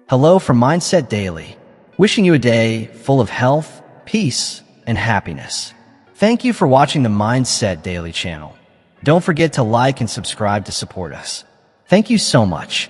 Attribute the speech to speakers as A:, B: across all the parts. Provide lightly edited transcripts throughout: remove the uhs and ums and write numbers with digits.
A: Hello from Mindset Daily, wishing you a day full of health, peace, and happiness. Thank you for watching the Mindset Daily channel. Don't forget to like and subscribe to support us. Thank you so much.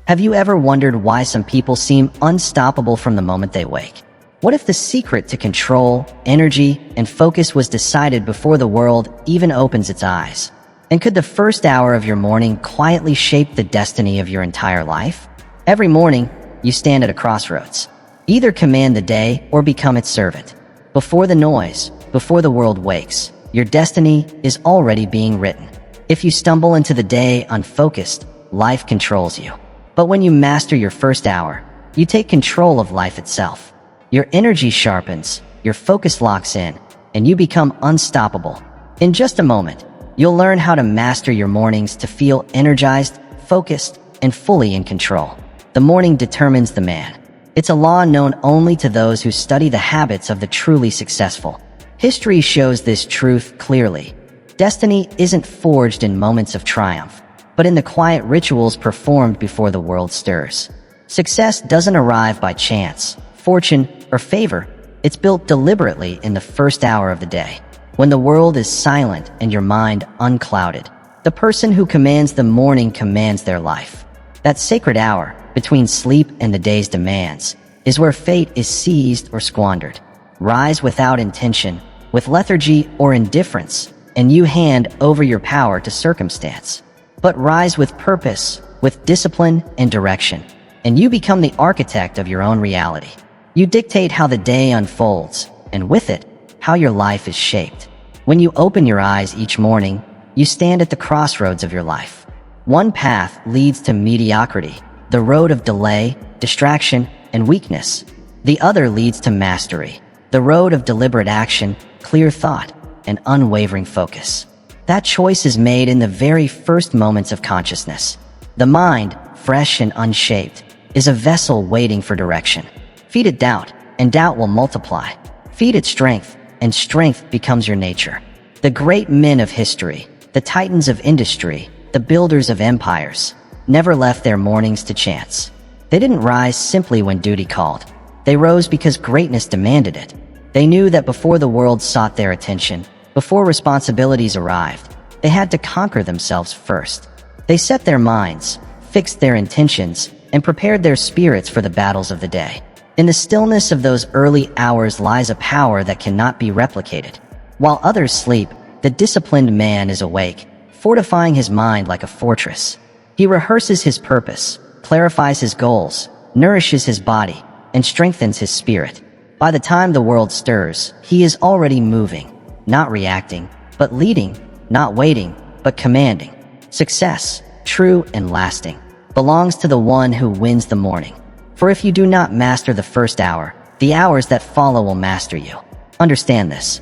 B: Have you ever wondered why some people seem unstoppable from the moment they wake? What if the secret to control, energy, and focus was decided before the world even opens its eyes? And could the first hour of your morning quietly shape the destiny of your entire life? Every morning, you stand at a crossroads. Either command the day or become its servant. Before the noise, before the world wakes, your destiny is already being written. If you stumble into the day unfocused, life controls you. But when you master your first hour, you take control of life itself. Your energy sharpens, your focus locks in, and you become unstoppable. In just a moment, you'll learn how to master your mornings to feel energized, focused, and fully in control. The morning determines the man. It's a law known only to those who study the habits of the truly successful. History shows this truth clearly. Destiny isn't forged in moments of triumph, but in the quiet rituals performed before the world stirs. Success doesn't arrive by chance, fortune, or favor. It's built deliberately in the first hour of the day, when the world is silent and your mind unclouded. The person who commands the morning commands their life. That sacred hour, between sleep and the day's demands, is where fate is seized or squandered. Rise without intention, with lethargy or indifference, and you hand over your power to circumstance. But rise with purpose, with discipline and direction, and you become the architect of your own reality. You dictate how the day unfolds, and with it, how your life is shaped. When you open your eyes each morning, you stand at the crossroads of your life. One path leads to mediocrity, the road of delay, distraction, and weakness. The other leads to mastery, the road of deliberate action, clear thought, and unwavering focus. That choice is made in the very first moments of consciousness. The mind, fresh and unshaped, is a vessel waiting for direction. Feed it doubt, and doubt will multiply. Feed it strength, and strength becomes your nature. The great men of history, the titans of industry, the builders of empires, never left their mornings to chance. They didn't rise simply when duty called. They rose because greatness demanded it. They knew that before the world sought their attention, before responsibilities arrived, they had to conquer themselves first. They set their minds, fixed their intentions, and prepared their spirits for the battles of the day. In the stillness of those early hours lies a power that cannot be replicated. While others sleep, the disciplined man is awake, fortifying his mind like a fortress. He rehearses his purpose, clarifies his goals, nourishes his body, and strengthens his spirit. By the time the world stirs, he is already moving, not reacting, but leading, not waiting, but commanding. Success, true and lasting, belongs to the one who wins the morning. For if you do not master the first hour, the hours that follow will master you. Understand this.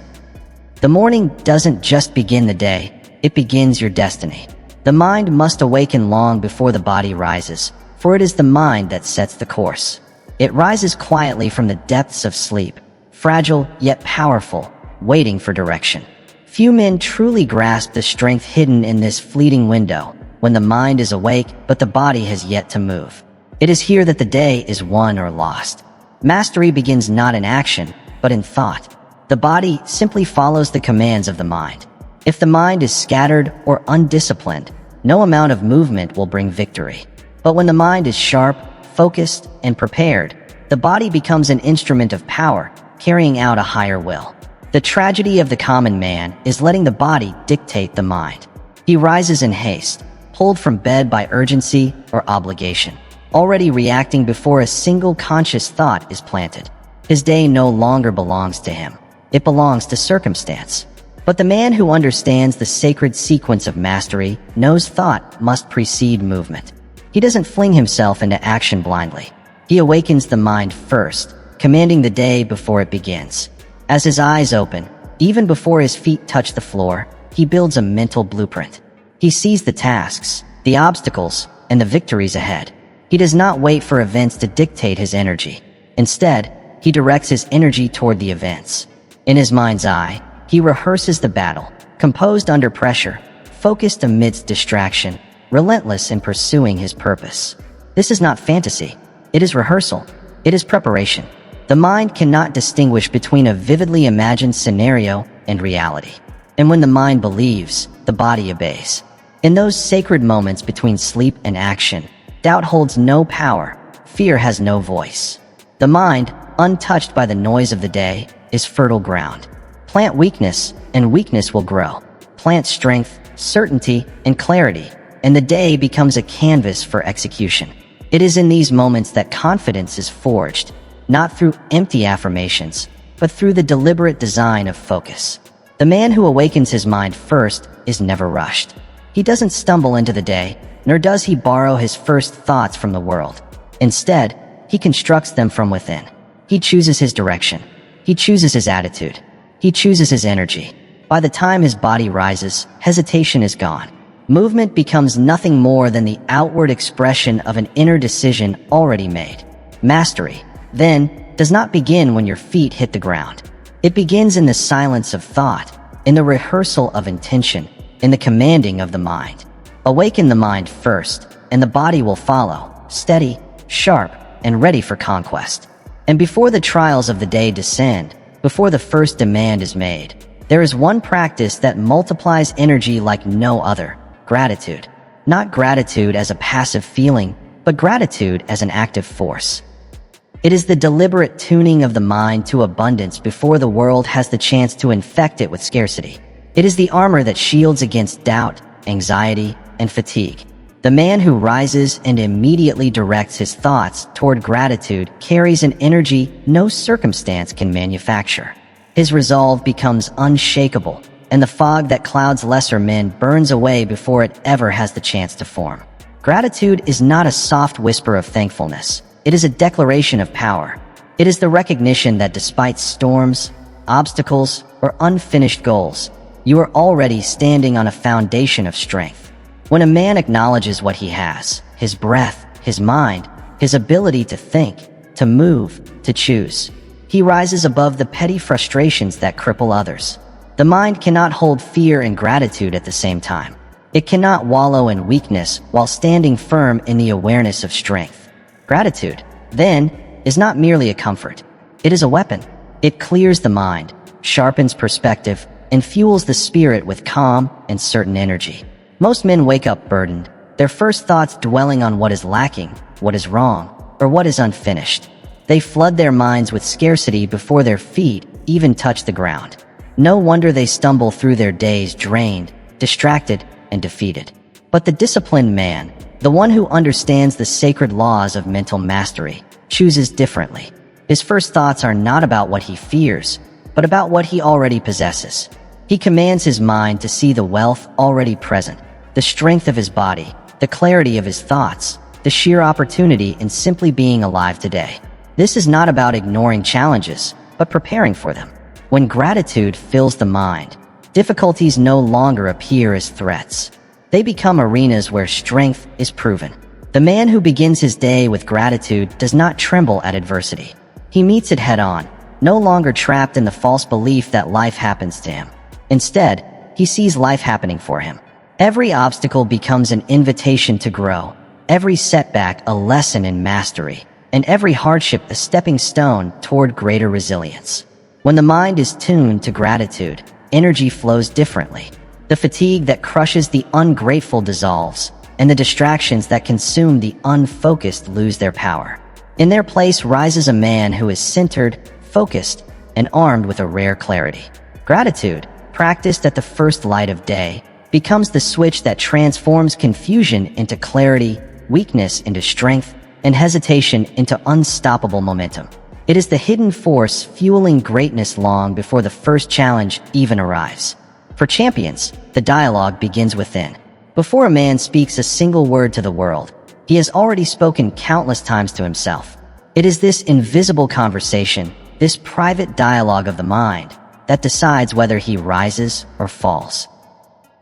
B: The morning doesn't just begin the day, it begins your destiny. The mind must awaken long before the body rises, for it is the mind that sets the course. It rises quietly from the depths of sleep, fragile yet powerful, waiting for direction. Few men truly grasp the strength hidden in this fleeting window, when the mind is awake but the body has yet to move. It is here that the day is won or lost. Mastery begins not in action, but in thought. The body simply follows the commands of the mind. If the mind is scattered or undisciplined, no amount of movement will bring victory. But when the mind is sharp, focused, and prepared, the body becomes an instrument of power, carrying out a higher will. The tragedy of the common man is letting the body dictate the mind. He rises in haste, pulled from bed by urgency or obligation, already reacting before a single conscious thought is planted. His day no longer belongs to him. It belongs to circumstance. But the man who understands the sacred sequence of mastery knows thought must precede movement. He doesn't fling himself into action blindly. He awakens the mind first, commanding the day before it begins. As his eyes open, even before his feet touch the floor, he builds a mental blueprint. He sees the tasks, the obstacles, and the victories ahead. He does not wait for events to dictate his energy. Instead, he directs his energy toward the events. In his mind's eye, he rehearses the battle, composed under pressure, focused amidst distraction, relentless in pursuing his purpose. This is not fantasy. It is rehearsal. It is preparation. The mind cannot distinguish between a vividly imagined scenario and reality. And when the mind believes, the body obeys. In those sacred moments between sleep and action, doubt holds no power, fear has no voice. The mind, untouched by the noise of the day, is fertile ground. Plant weakness, and weakness will grow. Plant strength, certainty, and clarity, and the day becomes a canvas for execution. It is in these moments that confidence is forged, not through empty affirmations, but through the deliberate design of focus. The man who awakens his mind first is never rushed. He doesn't stumble into the day, nor does he borrow his first thoughts from the world. Instead, he constructs them from within. He chooses his direction. He chooses his attitude. He chooses his energy. By the time his body rises, hesitation is gone. Movement becomes nothing more than the outward expression of an inner decision already made. Mastery, then, does not begin when your feet hit the ground. It begins in the silence of thought, in the rehearsal of intention, in the commanding of the mind. Awaken the mind first, and the body will follow, steady, sharp, and ready for conquest. And before the trials of the day descend, before the first demand is made, there is one practice that multiplies energy like no other: gratitude. Not gratitude as a passive feeling, but gratitude as an active force. It is the deliberate tuning of the mind to abundance before the world has the chance to infect it with scarcity. It is the armor that shields against doubt, anxiety, and fatigue. The man who rises and immediately directs his thoughts toward gratitude carries an energy no circumstance can manufacture. His resolve becomes unshakable, and the fog that clouds lesser men burns away before it ever has the chance to form. Gratitude is not a soft whisper of thankfulness. It is a declaration of power. It is the recognition that despite storms, obstacles, or unfinished goals, you are already standing on a foundation of strength. When a man acknowledges what he has, his breath, his mind, his ability to think, to move, to choose, he rises above the petty frustrations that cripple others. The mind cannot hold fear and gratitude at the same time. It cannot wallow in weakness while standing firm in the awareness of strength. Gratitude, then, is not merely a comfort. It is a weapon. It clears the mind, sharpens perspective, and fuels the spirit with calm and certain energy. Most men wake up burdened, their first thoughts dwelling on what is lacking, what is wrong, or what is unfinished. They flood their minds with scarcity before their feet even touch the ground. No wonder they stumble through their days drained, distracted, and defeated. But the disciplined man, the one who understands the sacred laws of mental mastery, chooses differently. His first thoughts are not about what he fears, but about what he already possesses. He commands his mind to see the wealth already present, the strength of his body, the clarity of his thoughts, the sheer opportunity in simply being alive today. This is not about ignoring challenges, but preparing for them. When gratitude fills the mind, difficulties no longer appear as threats. They become arenas where strength is proven. The man who begins his day with gratitude does not tremble at adversity. He meets it head-on, no longer trapped in the false belief that life happens to him. Instead, he sees life happening for him. Every obstacle becomes an invitation to grow, every setback a lesson in mastery, and every hardship a stepping stone toward greater resilience. When the mind is tuned to gratitude, energy flows differently. The fatigue that crushes the ungrateful dissolves, and the distractions that consume the unfocused lose their power. In their place rises a man who is centered, focused, and armed with a rare clarity. Gratitude, practiced at the first light of day, becomes the switch that transforms confusion into clarity, weakness into strength, and hesitation into unstoppable momentum. It is the hidden force fueling greatness long before the first challenge even arrives. For champions, the dialogue begins within. Before a man speaks a single word to the world, he has already spoken countless times to himself. It is this invisible conversation, this private dialogue of the mind, that decides whether he rises or falls.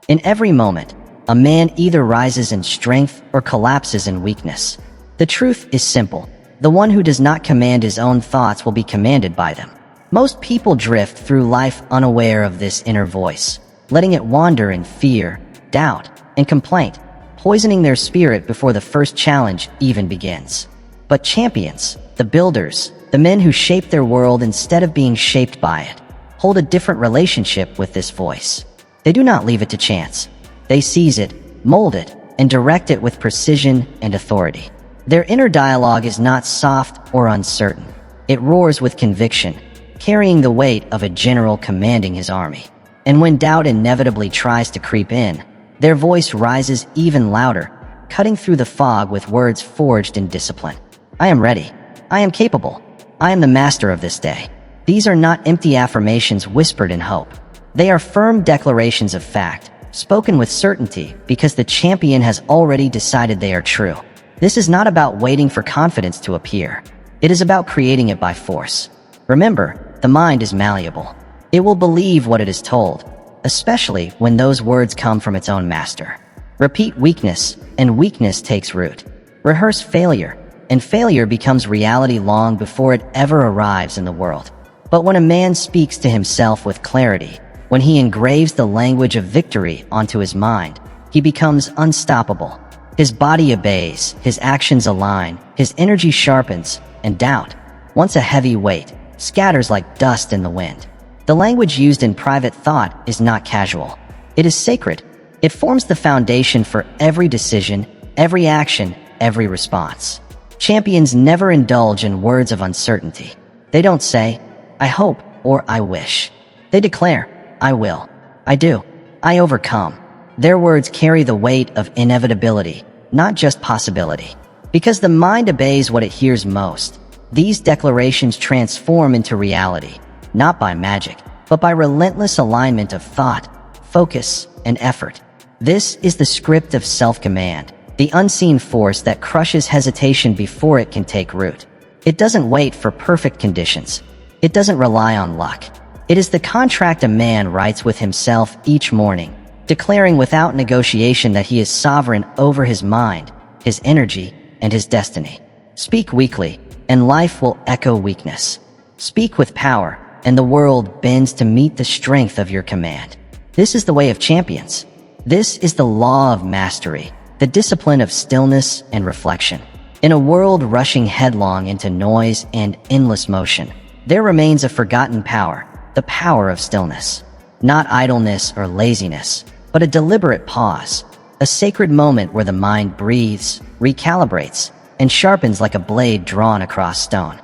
B: In every moment, a man either rises in strength or collapses in weakness. The truth is simple. The one who does not command his own thoughts will be commanded by them. Most people drift through life unaware of this inner voice, letting it wander in fear, doubt, and complaint, poisoning their spirit before the first challenge even begins. But champions, the builders, the men who shape their world instead of being shaped by it, hold a different relationship with this voice. They do not leave it to chance. They seize it, mold it, and direct it with precision and authority. Their inner dialogue is not soft or uncertain. It roars with conviction, carrying the weight of a general commanding his army. And when doubt inevitably tries to creep in, their voice rises even louder, cutting through the fog with words forged in discipline. I am ready. I am capable. I am the master of this day. These are not empty affirmations whispered in hope. They are firm declarations of fact, spoken with certainty because the champion has already decided they are true. This is not about waiting for confidence to appear. It is about creating it by force. Remember, the mind is malleable. It will believe what it is told, especially when those words come from its own master. Repeat weakness, and weakness takes root. Rehearse failure, and failure becomes reality long before it ever arrives in the world. But when a man speaks to himself with clarity, when he engraves the language of victory onto his mind, he becomes unstoppable. His body obeys, his actions align, his energy sharpens, and doubt, once a heavy weight, scatters like dust in the wind. The language used in private thought is not casual. It is sacred. It forms the foundation for every decision, every action, every response. Champions never indulge in words of uncertainty. They don't say, I hope, or I wish. They declare, I will, I do, I overcome. Their words carry the weight of inevitability, not just possibility. Because the mind obeys what it hears most, these declarations transform into reality, not by magic, but by relentless alignment of thought, focus, and effort. This is the script of self-command, the unseen force that crushes hesitation before it can take root. It doesn't wait for perfect conditions. It doesn't rely on luck. It is the contract a man writes with himself each morning, declaring without negotiation that he is sovereign over his mind, his energy, and his destiny. Speak weakly, and life will echo weakness. Speak with power, and the world bends to meet the strength of your command. This is the way of champions. This is the law of mastery, the discipline of stillness and reflection. In a world rushing headlong into noise and endless motion, there remains a forgotten power, the power of stillness. Not idleness or laziness, but a deliberate pause, a sacred moment where the mind breathes, recalibrates, and sharpens like a blade drawn across stone.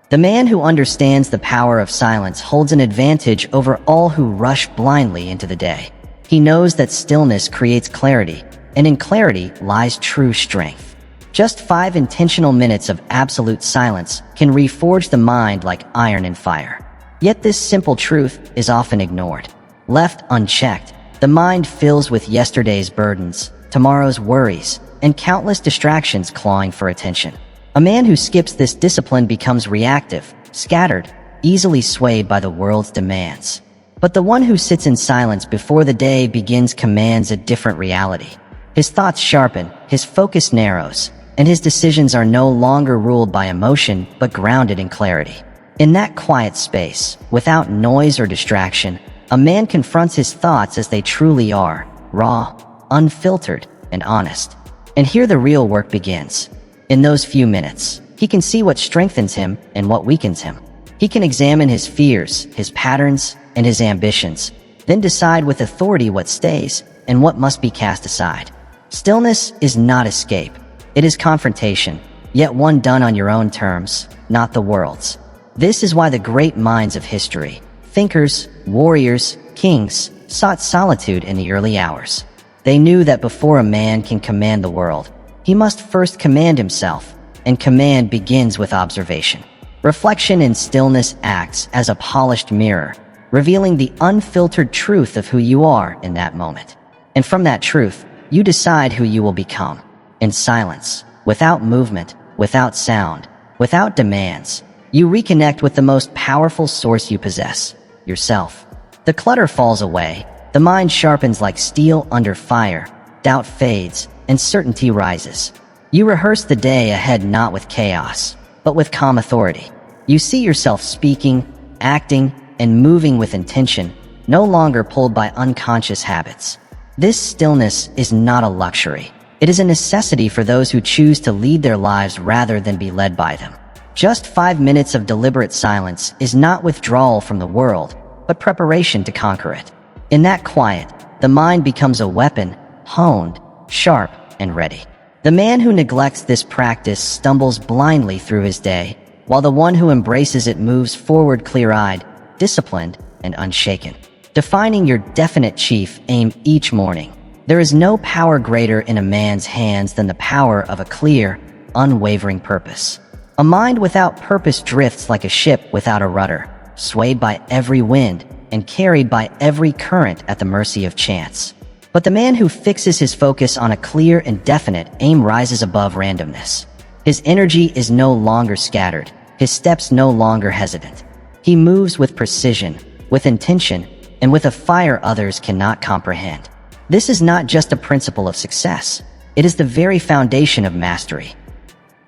B: The man who understands the power of silence holds an advantage over all who rush blindly into the day. He knows that stillness creates clarity, and in clarity lies true strength. Just 5 intentional minutes of absolute silence can reforge the mind like iron in fire. Yet this simple truth is often ignored. Left unchecked, the mind fills with yesterday's burdens, tomorrow's worries, and countless distractions clawing for attention. A man who skips this discipline becomes reactive, scattered, easily swayed by the world's demands. But the one who sits in silence before the day begins commands a different reality. His thoughts sharpen, his focus narrows, and his decisions are no longer ruled by emotion but grounded in clarity. In that quiet space, without noise or distraction, a man confronts his thoughts as they truly are, raw, unfiltered, and honest. And here the real work begins. In those few minutes, he can see what strengthens him and what weakens him. He can examine his fears, his patterns, and his ambitions, then decide with authority what stays and what must be cast aside. Stillness is not escape. It is confrontation, yet one done on your own terms, not the world's. This is why the great minds of history, thinkers, warriors, kings, sought solitude in the early hours. They knew that before a man can command the world, he must first command himself, and command begins with observation. Reflection in stillness acts as a polished mirror, revealing the unfiltered truth of who you are in that moment. And from that truth, you decide who you will become. In silence, without movement, without sound, without demands, you reconnect with the most powerful source you possess, yourself. The clutter falls away, the mind sharpens like steel under fire, doubt fades, and certainty rises. You rehearse the day ahead not with chaos, but with calm authority. You see yourself speaking, acting, and moving with intention, no longer pulled by unconscious habits. This stillness is not a luxury. It is a necessity for those who choose to lead their lives rather than be led by them. Just 5 minutes of deliberate silence is not withdrawal from the world, but preparation to conquer it. In that quiet, the mind becomes a weapon, honed, sharp, and ready. The man who neglects this practice stumbles blindly through his day, while the one who embraces it moves forward clear-eyed, disciplined, and unshaken. Defining your definite chief aim each morning. There is no power greater in a man's hands than the power of a clear, unwavering purpose. A mind without purpose drifts like a ship without a rudder, swayed by every wind and carried by every current at the mercy of chance. But the man who fixes his focus on a clear and definite aim rises above randomness. His energy is no longer scattered, his steps no longer hesitant. He moves with precision, with intention, and with a fire others cannot comprehend. This is not just a principle of success. It is the very foundation of mastery.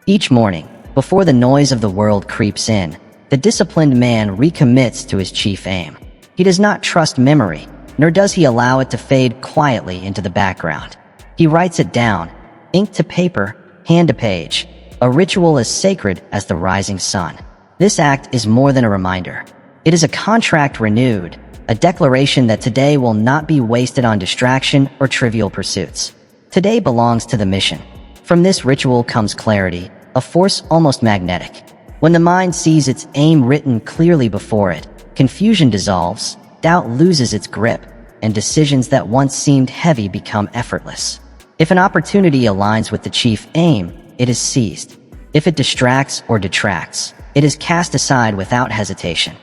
B: Each morning, before the noise of the world creeps in, the disciplined man recommits to his chief aim. He does not trust memory, nor does he allow it to fade quietly into the background. He writes it down, ink to paper, hand to page, a ritual as sacred as the rising sun. This act is more than a reminder. It is a contract renewed, a declaration that today will not be wasted on distraction or trivial pursuits. Today belongs to the mission. From this ritual comes clarity, a force almost magnetic. When the mind sees its aim written clearly before it, confusion dissolves, doubt loses its grip, and decisions that once seemed heavy become effortless. If an opportunity aligns with the chief aim, it is seized. If it distracts or detracts, it is cast aside without hesitation.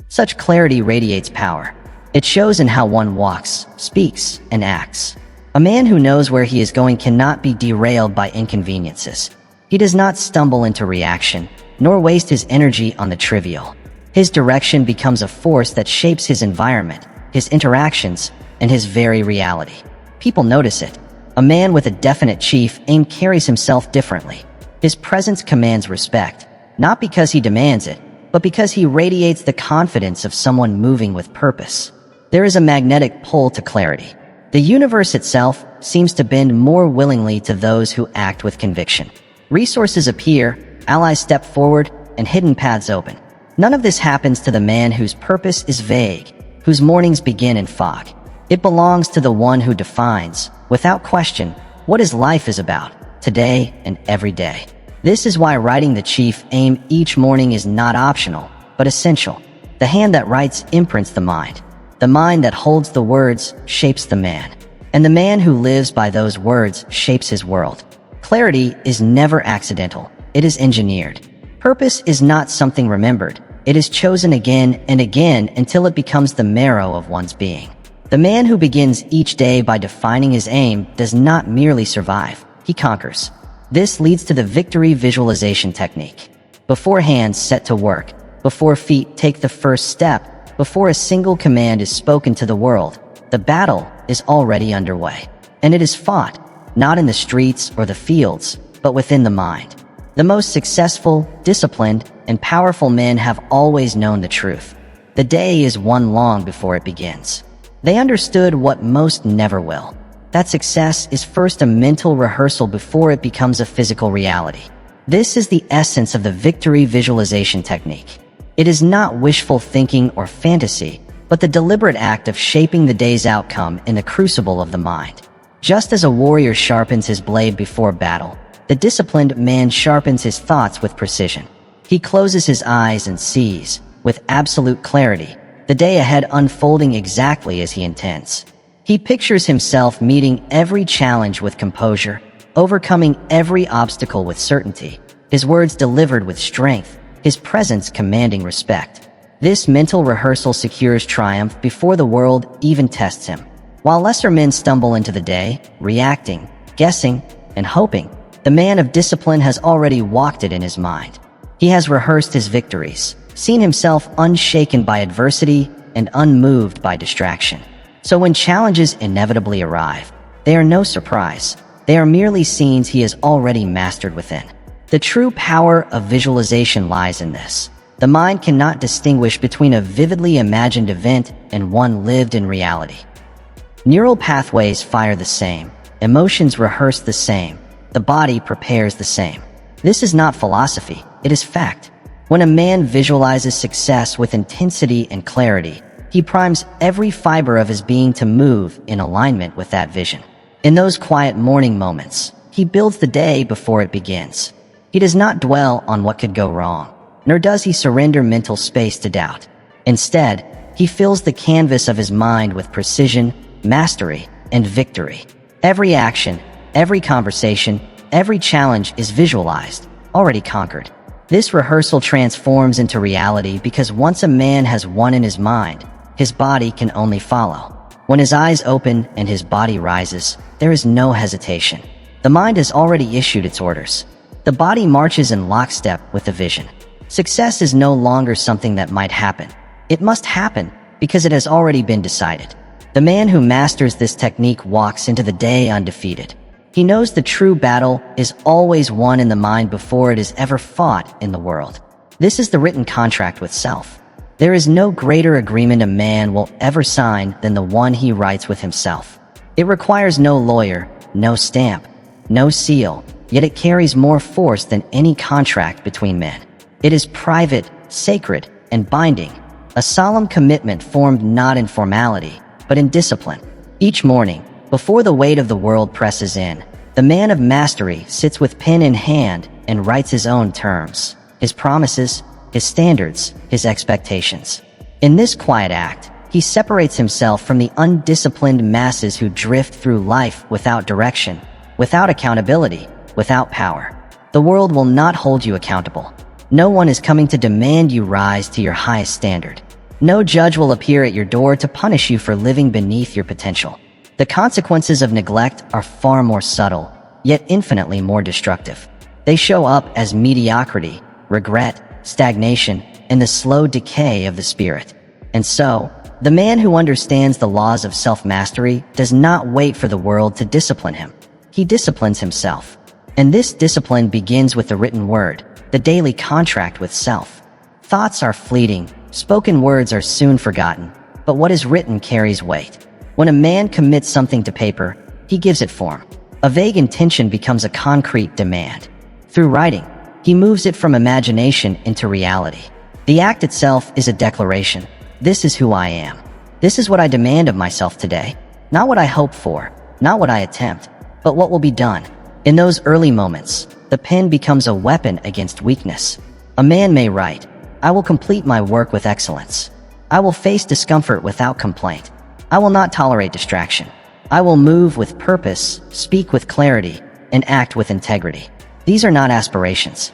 B: Such clarity radiates power. It shows in how one walks, speaks, and acts. A man who knows where he is going cannot be derailed by inconveniences. He does not stumble into reaction, nor waste his energy on the trivial. His direction becomes a force that shapes his environment, his interactions, and his very reality. People notice it. A man with a definite chief aim carries himself differently. His presence commands respect, not because he demands it, but because he radiates the confidence of someone moving with purpose. There is a magnetic pull to clarity. The universe itself seems to bend more willingly to those who act with conviction. Resources appear, allies step forward, and hidden paths open. None of this happens to the man whose purpose is vague, whose mornings begin in fog. It belongs to the one who defines, without question, what his life is about, today and every day. This is why writing the chief aim each morning is not optional, but essential. The hand that writes imprints the mind. The mind that holds the words shapes the man. And the man who lives by those words shapes his world. Clarity is never accidental. It is engineered. Purpose is not something remembered. It is chosen again and again until it becomes the marrow of one's being. The man who begins each day by defining his aim does not merely survive. He conquers. This leads to the victory visualization technique. Before hands set to work, before feet take the first step, before a single command is spoken to the world, the battle is already underway. And it is fought, not in the streets or the fields, but within the mind. The most successful, disciplined, and powerful men have always known the truth. The day is won long before it begins. They understood what most never will. That success is first a mental rehearsal before it becomes a physical reality. This is the essence of the victory visualization technique. It is not wishful thinking or fantasy, but the deliberate act of shaping the day's outcome in the crucible of the mind. Just as a warrior sharpens his blade before battle, the disciplined man sharpens his thoughts with precision. He closes his eyes and sees, with absolute clarity, the day ahead unfolding exactly as he intends. He pictures himself meeting every challenge with composure, overcoming every obstacle with certainty, his words delivered with strength, his presence commanding respect. This mental rehearsal secures triumph before the world even tests him. While lesser men stumble into the day, reacting, guessing, and hoping, the man of discipline has already walked it in his mind. He has rehearsed his victories, seen himself unshaken by adversity and unmoved by distraction. So when challenges inevitably arrive, they are no surprise. They are merely scenes he has already mastered within. The true power of visualization lies in this. The mind cannot distinguish between a vividly imagined event and one lived in reality. Neural pathways fire the same. Emotions rehearse the same. The body prepares the same. This is not philosophy, it is fact. When a man visualizes success with intensity and clarity, he primes every fiber of his being to move in alignment with that vision. In those quiet morning moments, he builds the day before it begins. He does not dwell on what could go wrong, nor does he surrender mental space to doubt. Instead, he fills the canvas of his mind with precision, mastery, and victory. Every action, every conversation, every challenge is visualized, already conquered. This rehearsal transforms into reality because once a man has won in his mind, his body can only follow. When his eyes open and his body rises, there is no hesitation. The mind has already issued its orders. The body marches in lockstep with the vision. Success is no longer something that might happen. It must happen because it has already been decided. The man who masters this technique walks into the day undefeated. He knows the true battle is always won in the mind before it is ever fought in the world. This is the written contract with self. There is no greater agreement a man will ever sign than the one he writes with himself. It requires no lawyer, no stamp, no seal, yet it carries more force than any contract between men. It is private, sacred, and binding, a solemn commitment formed not in formality, but in discipline. Each morning, before the weight of the world presses in, the man of mastery sits with pen in hand and writes his own terms, his promises, his standards, his expectations. In this quiet act, he separates himself from the undisciplined masses who drift through life without direction, without accountability, without power. The world will not hold you accountable. No one is coming to demand you rise to your highest standard. No judge will appear at your door to punish you for living beneath your potential. The consequences of neglect are far more subtle, yet infinitely more destructive. They show up as mediocrity, regret, stagnation, and the slow decay of the spirit. And so, the man who understands the laws of self-mastery does not wait for the world to discipline him. He disciplines himself. And this discipline begins with the written word, the daily contract with self. Thoughts are fleeting, spoken words are soon forgotten, but what is written carries weight. When a man commits something to paper, he gives it form. A vague intention becomes a concrete demand. Through writing, he moves it from imagination into reality. The act itself is a declaration. This is who I am. This is what I demand of myself today. Not what I hope for, not what I attempt, but what will be done. In those early moments, the pen becomes a weapon against weakness. A man may write, I will complete my work with excellence. I will face discomfort without complaint. I will not tolerate distraction. I will move with purpose, speak with clarity, and act with integrity. These are not aspirations.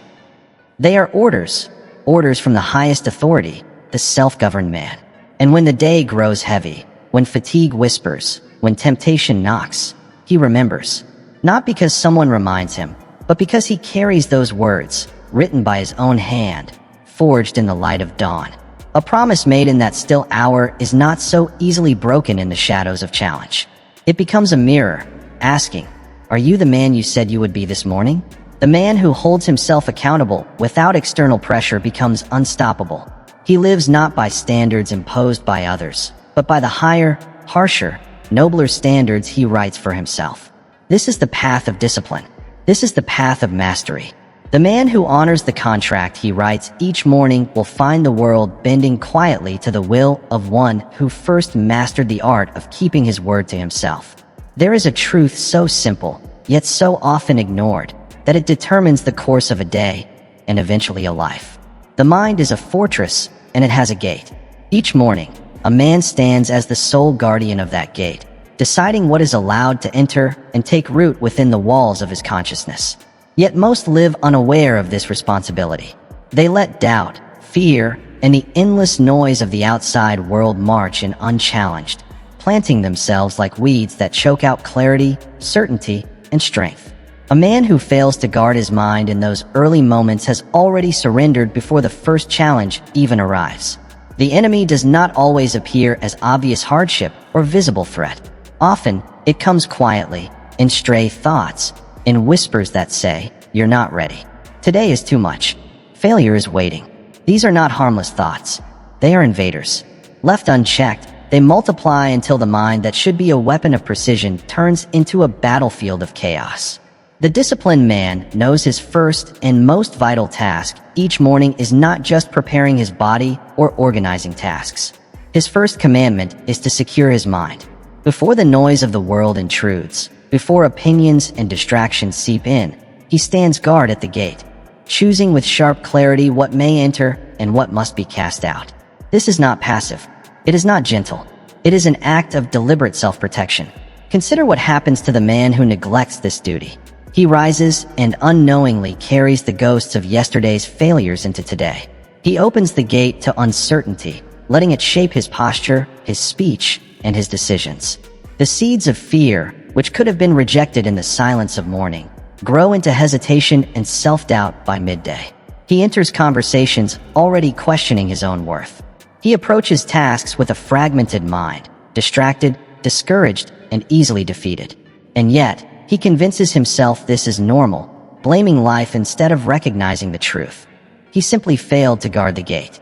B: They are orders, orders from the highest authority, the self-governed man. And when the day grows heavy, when fatigue whispers, when temptation knocks, he remembers. Not because someone reminds him, but because he carries those words, written by his own hand, forged in the light of dawn. A promise made in that still hour is not so easily broken in the shadows of challenge. It becomes a mirror, asking, are you the man you said you would be this morning? The man who holds himself accountable without external pressure becomes unstoppable. He lives not by standards imposed by others, but by the higher, harsher, nobler standards he writes for himself. This is the path of discipline. This is the path of mastery. The man who honors the contract he writes each morning will find the world bending quietly to the will of one who first mastered the art of keeping his word to himself. There is a truth so simple, yet so often ignored, that it determines the course of a day and eventually a life. The mind is a fortress and it has a gate. Each morning, a man stands as the sole guardian of that gate, deciding what is allowed to enter and take root within the walls of his consciousness. Yet most live unaware of this responsibility. They let doubt, fear, and the endless noise of the outside world march in unchallenged, planting themselves like weeds that choke out clarity, certainty, and strength. A man who fails to guard his mind in those early moments has already surrendered before the first challenge even arrives. The enemy does not always appear as obvious hardship or visible threat. Often, it comes quietly, in stray thoughts, in whispers that say, you're not ready. Today is too much. Failure is waiting. These are not harmless thoughts. They are invaders. Left unchecked, They multiply until the mind that should be a weapon of precision turns into a battlefield of chaos. The disciplined man knows his first and most vital task each morning is not just preparing his body or organizing tasks. His first commandment is to secure his mind. Before the noise of the world intrudes, before opinions and distractions seep in, he stands guard at the gate, choosing with sharp clarity what may enter and what must be cast out. This is not passive. It is not gentle. It is an act of deliberate self-protection. Consider what happens to the man who neglects this duty. He rises and unknowingly carries the ghosts of yesterday's failures into today. He opens the gate to uncertainty, letting it shape his posture, his speech, and his decisions. The seeds of fear, which could have been rejected in the silence of morning, grow into hesitation and self-doubt by midday. He enters conversations already questioning his own worth. He approaches tasks with a fragmented mind, distracted, discouraged, and easily defeated. And yet, he convinces himself this is normal, blaming life instead of recognizing the truth. He simply failed to guard the gate.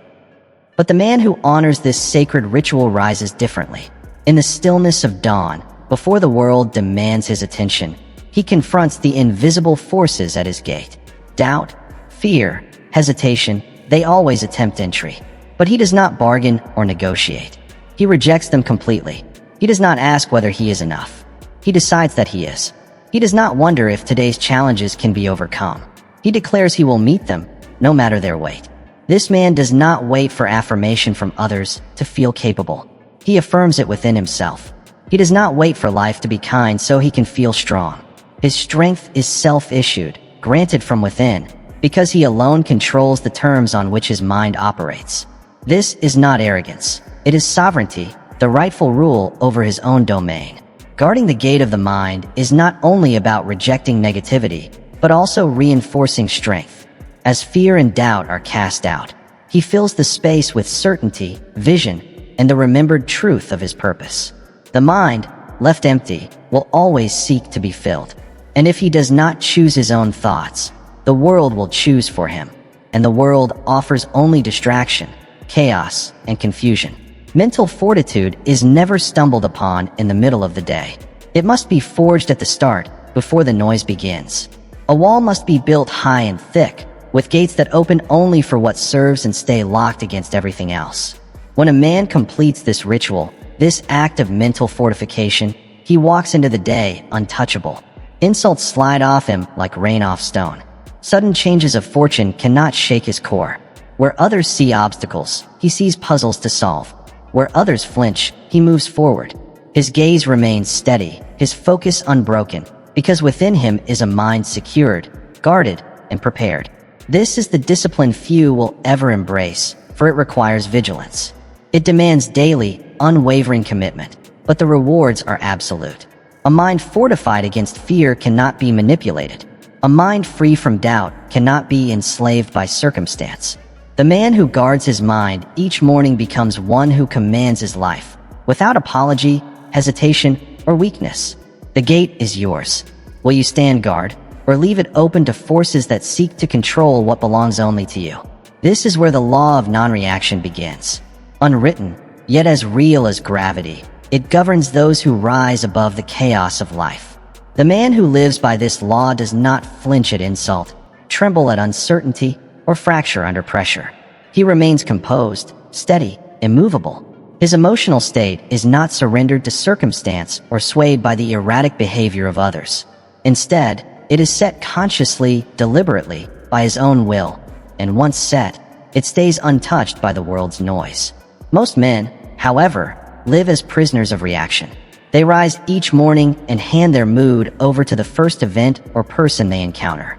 B: But the man who honors this sacred ritual rises differently. In the stillness of dawn, before the world demands his attention, he confronts the invisible forces at his gate. Doubt, fear, hesitation, they always attempt entry. But he does not bargain or negotiate. He rejects them completely. He does not ask whether he is enough. He decides that he is. He does not wonder if today's challenges can be overcome. He declares he will meet them, no matter their weight. This man does not wait for affirmation from others to feel capable. He affirms it within himself. He does not wait for life to be kind so he can feel strong. His strength is self-issued, granted from within, because he alone controls the terms on which his mind operates. This is not arrogance. It is sovereignty, the rightful rule over his own domain. Guarding the gate of the mind is not only about rejecting negativity, but also reinforcing strength. As fear and doubt are cast out, he fills the space with certainty, vision, and the remembered truth of his purpose. The mind, left empty, will always seek to be filled. And if he does not choose his own thoughts, the world will choose for him. And the world offers only distraction, chaos, and confusion. Mental fortitude is never stumbled upon in the middle of the day. It must be forged at the start, before the noise begins. A wall must be built high and thick, with gates that open only for what serves and stay locked against everything else. When a man completes this ritual, this act of mental fortification, he walks into the day untouchable. Insults slide off him like rain off stone. Sudden changes of fortune cannot shake his core. Where others see obstacles, he sees puzzles to solve. Where others flinch, he moves forward. His gaze remains steady, his focus unbroken, because within him is a mind secured, guarded, and prepared. This is the discipline few will ever embrace, for it requires vigilance. It demands daily, unwavering commitment, but the rewards are absolute. A mind fortified against fear cannot be manipulated. A mind free from doubt cannot be enslaved by circumstance. The man who guards his mind each morning becomes one who commands his life, without apology, hesitation, or weakness. The gate is yours. Will you stand guard, or leave it open to forces that seek to control what belongs only to you? This is where the law of non-reaction begins. Unwritten, yet as real as gravity, it governs those who rise above the chaos of life. The man who lives by this law does not flinch at insult, tremble at uncertainty, or fracture under pressure. He remains composed, steady, immovable. His emotional state is not surrendered to circumstance or swayed by the erratic behavior of others. Instead, it is set consciously, deliberately, by his own will, and once set, it stays untouched by the world's noise. Most men, however, live as prisoners of reaction. They rise each morning and hand their mood over to the first event or person they encounter.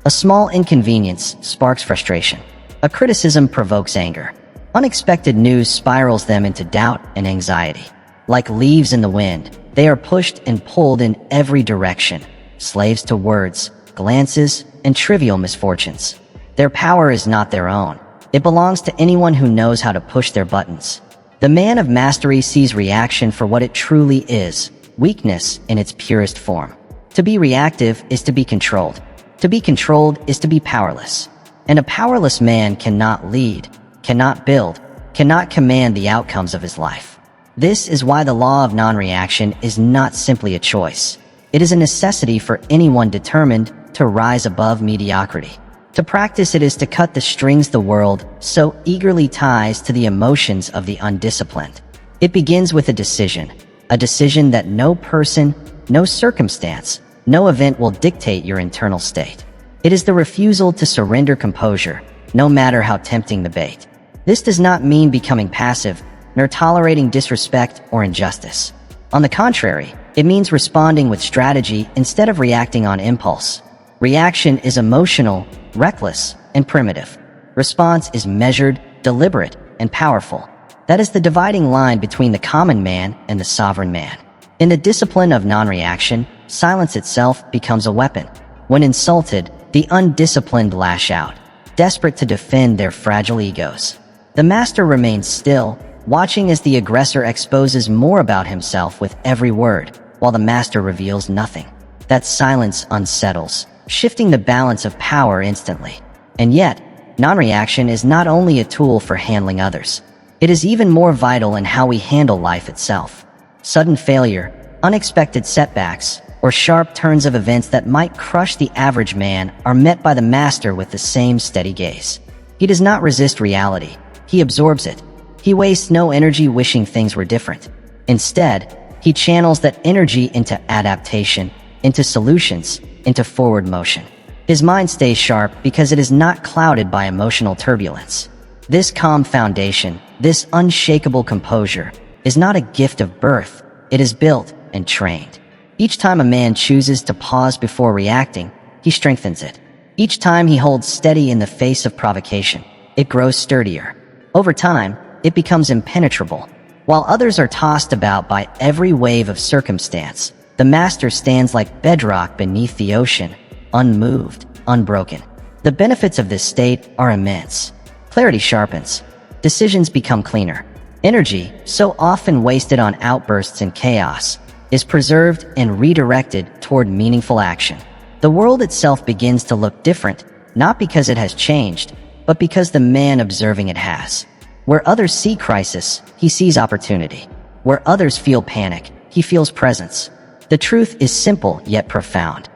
B: A small inconvenience sparks frustration. A criticism provokes anger. Unexpected news spirals them into doubt and anxiety. Like leaves in the wind, they are pushed and pulled in every direction, slaves to words, glances, and trivial misfortunes. Their power is not their own. It belongs to anyone who knows how to push their buttons. The man of mastery sees reaction for what it truly is, weakness in its purest form. To be reactive is to be controlled. To be controlled is to be powerless. And a powerless man cannot lead, cannot build, cannot command the outcomes of his life. This is why the law of non-reaction is not simply a choice. It is a necessity for anyone determined to rise above mediocrity. To practice it is to cut the strings the world so eagerly ties to the emotions of the undisciplined. It begins with a decision that no person, no circumstance, no event will dictate your internal state. It is the refusal to surrender composure, no matter how tempting the bait. This does not mean becoming passive, nor tolerating disrespect or injustice. On the contrary, it means responding with strategy instead of reacting on impulse. Reaction is emotional, reckless, and primitive. Response is measured, deliberate, and powerful. That is the dividing line between the common man and the sovereign man. In the discipline of non-reaction, silence itself becomes a weapon. When insulted, the undisciplined lash out, desperate to defend their fragile egos. The master remains still, watching as the aggressor exposes more about himself with every word, while the master reveals nothing. That silence unsettles, shifting the balance of power instantly. And yet, non-reaction is not only a tool for handling others. It is even more vital in how we handle life itself. Sudden failure, unexpected setbacks, or sharp turns of events that might crush the average man are met by the master with the same steady gaze. He does not resist reality. He absorbs it. He wastes no energy wishing things were different. Instead, he channels that energy into adaptation, into solutions, into forward motion. His mind stays sharp because it is not clouded by emotional turbulence. This calm foundation, this unshakable composure, is not a gift of birth. It is built and trained. Each time a man chooses to pause before reacting, he strengthens it. Each time he holds steady in the face of provocation, it grows sturdier. Over time, it becomes impenetrable. While others are tossed about by every wave of circumstance, the master stands like bedrock beneath the ocean, unmoved, unbroken. The benefits of this state are immense. Clarity sharpens. Decisions become cleaner. Energy, so often wasted on outbursts and chaos, is preserved and redirected toward meaningful action. The world itself begins to look different, not because it has changed, but because the man observing it has. Where others see crisis, he sees opportunity. Where others feel panic, he feels presence. The truth is simple yet profound.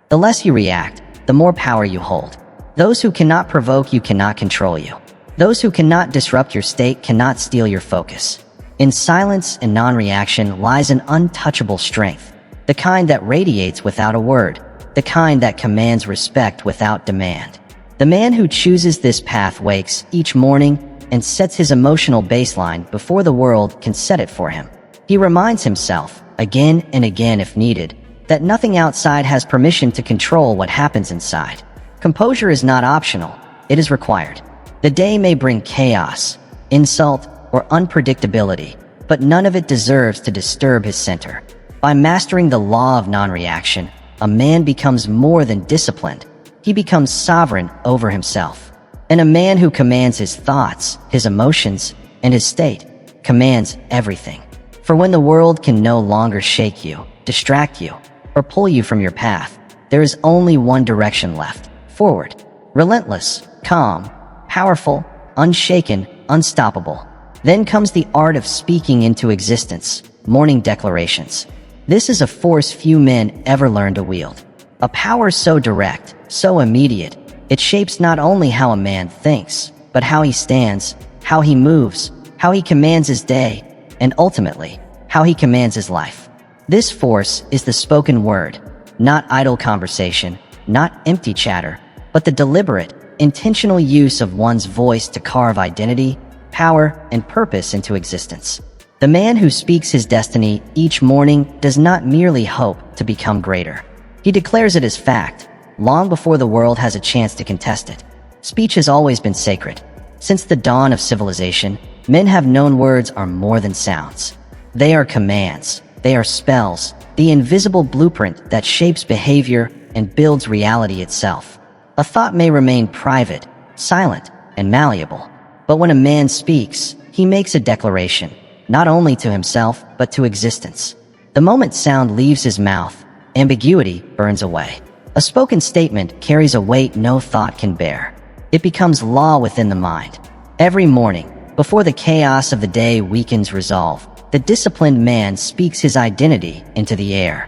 B: The less you react, the more power you hold. Those who cannot provoke you cannot control you. Those who cannot disrupt your state cannot steal your focus. In silence and non-reaction lies an untouchable strength, the kind that radiates without a word, the kind that commands respect without demand. The man who chooses this path wakes each morning and sets his emotional baseline before the world can set it for him. He reminds himself, again and again if needed, that nothing outside has permission to control what happens inside. Composure is not optional, it is required. The day may bring chaos, insult, or unpredictability, but none of it deserves to disturb his center. By mastering the law of non-reaction, a man becomes more than disciplined. He becomes sovereign over himself. And a man who commands his thoughts, his emotions, and his state commands everything. For when the world can no longer shake you, distract you, or pull you from your path, there is only one direction left: forward. Relentless, calm, powerful, unshaken, unstoppable. Then comes the art of speaking into existence, morning declarations. This is a force few men ever learn to wield. A power so direct, so immediate, it shapes not only how a man thinks, but how he stands, how he moves, how he commands his day, and ultimately, how he commands his life. This force is the spoken word, not idle conversation, not empty chatter, but the deliberate, intentional use of one's voice to carve identity, power, and purpose into existence. The man who speaks his destiny each morning does not merely hope to become greater. He declares it as fact, long before the world has a chance to contest it. Speech has always been sacred. Since the dawn of civilization, men have known words are more than sounds. They are commands. They are spells, the invisible blueprint that shapes behavior and builds reality itself. A thought may remain private, silent, and malleable, but when a man speaks, he makes a declaration, not only to himself, but to existence. The moment sound leaves his mouth, ambiguity burns away. A spoken statement carries a weight no thought can bear. It becomes law within the mind. Every morning, before the chaos of the day weakens resolve, the disciplined man speaks his identity into the air.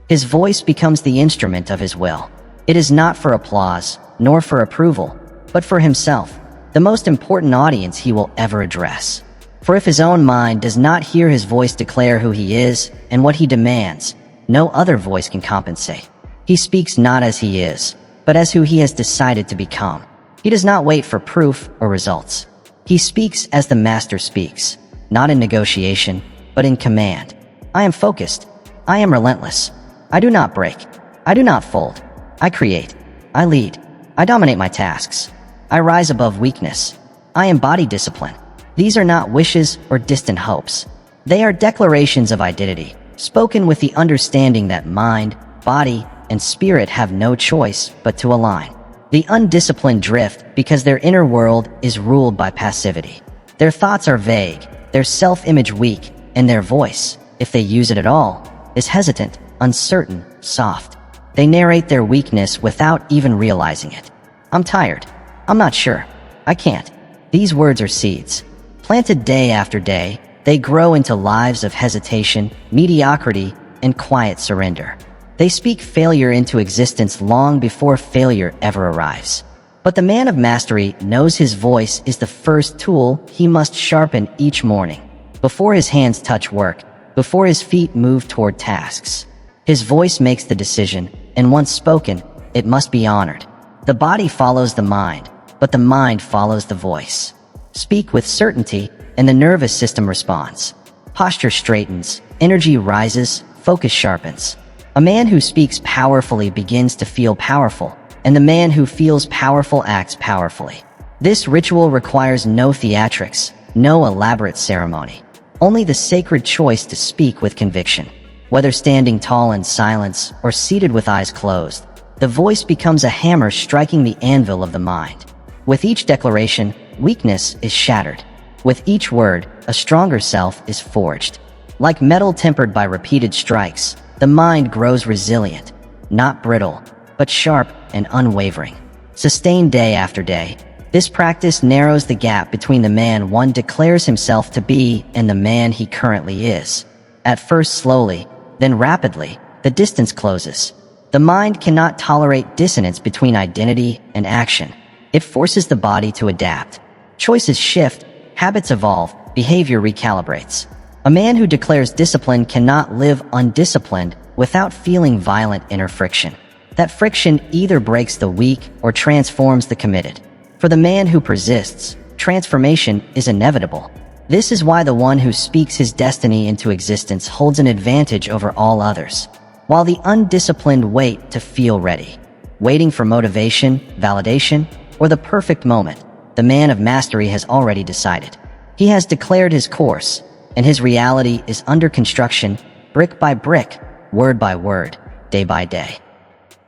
B: His voice becomes the instrument of his will. It is not for applause, nor for approval, but for himself, the most important audience he will ever address. For if his own mind does not hear his voice declare who he is and what he demands, no other voice can compensate. He speaks not as he is, but as who he has decided to become. He does not wait for proof or results. He speaks as the master speaks, not in negotiation, but in command. I am focused. I am relentless. I do not break. I do not fold. I create. I lead. I dominate my tasks. I rise above weakness. I embody discipline. These are not wishes or distant hopes. They are declarations of identity, spoken with the understanding that mind, body, and spirit have no choice but to align. The undisciplined drift because their inner world is ruled by passivity. Their thoughts are vague, their self-image weak, and their voice, if they use it at all, is hesitant, uncertain, soft. They narrate their weakness without even realizing it. I'm tired. I'm not sure. I can't. These words are seeds. Planted day after day, they grow into lives of hesitation, mediocrity, and quiet surrender. They speak failure into existence long before failure ever arrives. But the man of mastery knows his voice is the first tool he must sharpen each morning. Before his hands touch work, before his feet move toward tasks, his voice makes the decision, and once spoken, it must be honored. The body follows the mind, but the mind follows the voice. Speak with certainty, and the nervous system responds. Posture straightens, energy rises, focus sharpens. A man who speaks powerfully begins to feel powerful, and the man who feels powerful acts powerfully. This ritual requires no theatrics, no elaborate ceremony, only the sacred choice to speak with conviction. Whether standing tall in silence or seated with eyes closed, the voice becomes a hammer striking the anvil of the mind. With each declaration, weakness is shattered. With each word, a stronger self is forged. Like metal tempered by repeated strikes, the mind grows resilient, not brittle, but sharp and unwavering. Sustained day after day, this practice narrows the gap between the man one declares himself to be and the man he currently is. At first slowly, then rapidly, the distance closes. The mind cannot tolerate dissonance between identity and action. It forces the body to adapt. Choices shift, habits evolve, behavior recalibrates. A man who declares discipline cannot live undisciplined without feeling violent inner friction. That friction either breaks the weak or transforms the committed. For the man who persists, transformation is inevitable. This is why the one who speaks his destiny into existence holds an advantage over all others, while the undisciplined wait to feel ready, waiting for motivation, validation, or the perfect moment. The man of mastery has already decided. He has declared his course, and his reality is under construction, brick by brick, word by word, day by day.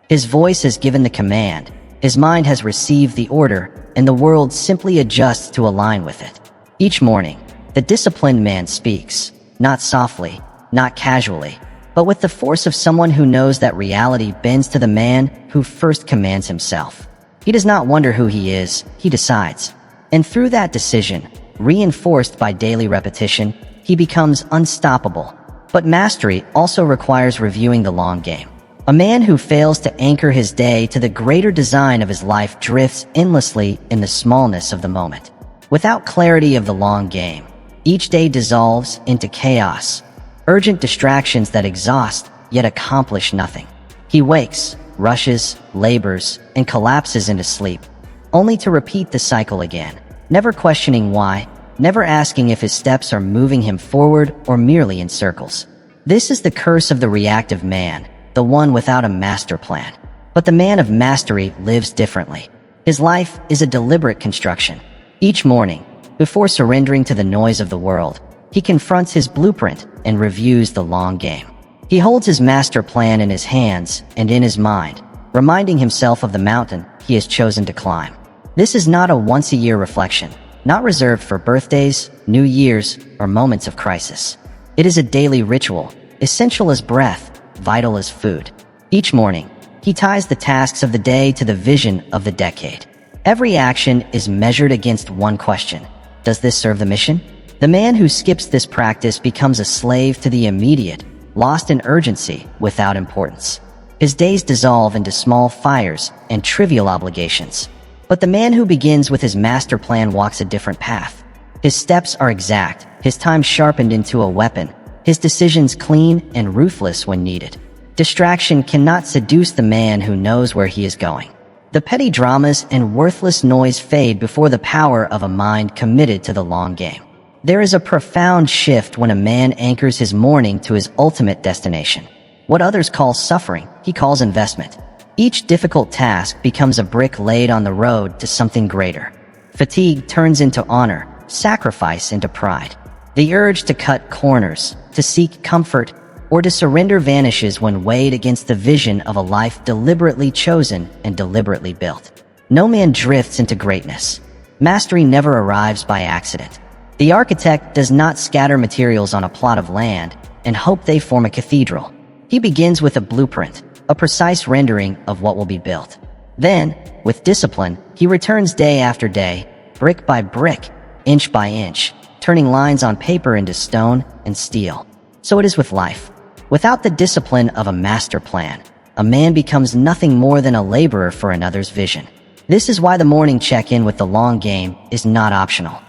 B: His voice has given the command, his mind has received the order, and the world simply adjusts to align with it. Each morning, the disciplined man speaks, not softly, not casually, but with the force of someone who knows that reality bends to the man who first commands himself. He does not wonder who he is, he decides. And through that decision, reinforced by daily repetition, he becomes unstoppable. But mastery also requires reviewing the long game. A man who fails to anchor his day to the greater design of his life drifts endlessly in the smallness of the moment. Without clarity of the long game, each day dissolves into chaos, urgent distractions that exhaust yet accomplish nothing. He wakes, rushes, labors, and collapses into sleep, only to repeat the cycle again, never questioning why, never asking if his steps are moving him forward or merely in circles. This is the curse of the reactive man, the one without a master plan. But the man of mastery lives differently. His life is a deliberate construction. Each morning, before surrendering to the noise of the world, he confronts his blueprint and reviews the long game. He holds his master plan in his hands and in his mind, reminding himself of the mountain he has chosen to climb. This is not a once-a-year reflection, not reserved for birthdays, New Year's, or moments of crisis. It is a daily ritual, essential as breath, vital as food. Each morning, he ties the tasks of the day to the vision of the decade. Every action is measured against one question. Does this serve the mission? The man who skips this practice becomes a slave to the immediate, lost in urgency without importance. His days dissolve into small fires and trivial obligations. But the man who begins with his master plan walks a different path. His steps are exact, his time sharpened into a weapon, his decisions clean and ruthless when needed. Distraction cannot seduce the man who knows where he is going. The petty dramas and worthless noise fade before the power of a mind committed to the long game. There is a profound shift when a man anchors his morning to his ultimate destination. What others call suffering, he calls investment. Each difficult task becomes a brick laid on the road to something greater. Fatigue turns into honor, sacrifice into pride. The urge to cut corners, to seek comfort, or to surrender vanishes when weighed against the vision of a life deliberately chosen and deliberately built. No man drifts into greatness. Mastery never arrives by accident. The architect does not scatter materials on a plot of land and hope they form a cathedral. He begins with a blueprint, a precise rendering of what will be built. Then, with discipline, he returns day after day, brick by brick, inch by inch, turning lines on paper into stone and steel. So it is with life. Without the discipline of a master plan, a man becomes nothing more than a laborer for another's vision. This is why the morning check-in with the long game is not optional.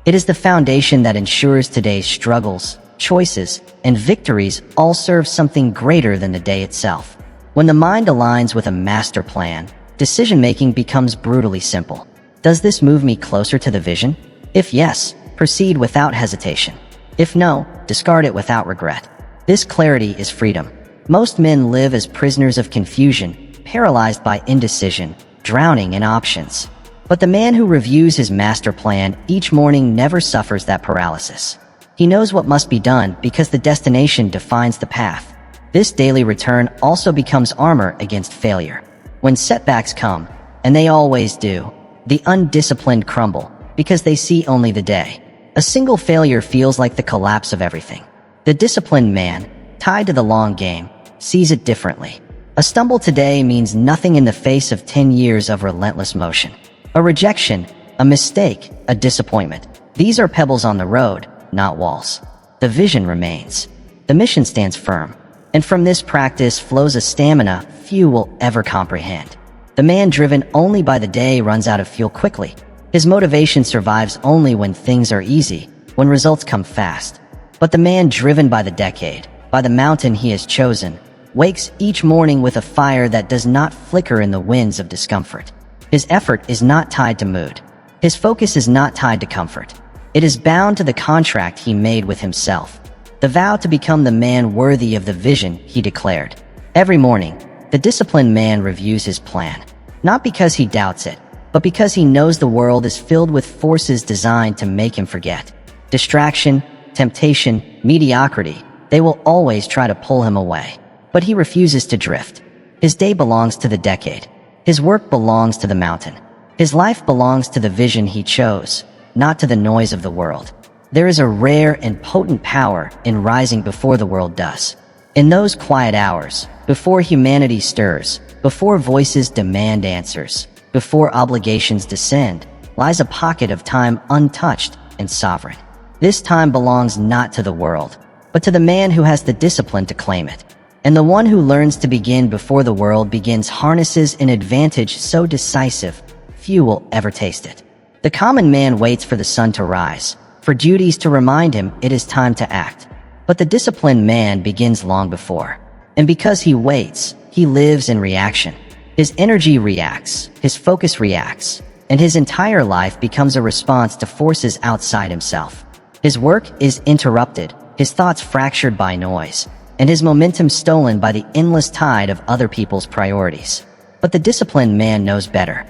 B: It is the foundation that ensures today's struggles, choices, and victories all serve something greater than the day itself. When the mind aligns with a master plan, decision-making becomes brutally simple. Does this move me closer to the vision? If yes, proceed without hesitation. If no, discard it without regret. This clarity is freedom. Most men live as prisoners of confusion, paralyzed by indecision, drowning in options. But the man who reviews his master plan each morning never suffers that paralysis. He knows what must be done because the destination defines the path. This daily return also becomes armor against failure. When setbacks come, and they always do, the undisciplined crumble because they see only the day. A single failure feels like the collapse of everything. The disciplined man, tied to the long game, sees it differently. A stumble today means nothing in the face of 10 years of relentless motion. A rejection, a mistake, a disappointment. These are pebbles on the road, not walls. The vision remains. The mission stands firm. And from this practice flows a stamina few will ever comprehend. The man driven only by the day runs out of fuel quickly. His motivation survives only when things are easy, when results come fast. But the man driven by the decade, by the mountain he has chosen, wakes each morning with a fire that does not flicker in the winds of discomfort. His effort is not tied to mood. His focus is not tied to comfort. It is bound to the contract he made with himself, the vow to become the man worthy of the vision he declared. Every morning, the disciplined man reviews his plan, not because he doubts it, but because he knows the world is filled with forces designed to make him forget. Distraction, temptation, mediocrity, they will always try to pull him away. But he refuses to drift. His day belongs to the decade. His work belongs to the mountain. His life belongs to the vision he chose, not to the noise of the world. There is a rare and potent power in rising before the world does. In those quiet hours, before humanity stirs, before voices demand answers, before obligations descend, lies a pocket of time untouched and sovereign. This time belongs not to the world, but to the man who has the discipline to claim it. And the one who learns to begin before the world begins harnesses an advantage so decisive, few will ever taste it. The common man waits for the sun to rise, for duties to remind him it is time to act. But the disciplined man begins long before. And because he waits, he lives in reaction. His energy reacts, his focus reacts, and his entire life becomes a response to forces outside himself. His work is interrupted, his thoughts fractured by noise, and his momentum stolen by the endless tide of other people's priorities. But the disciplined man knows better.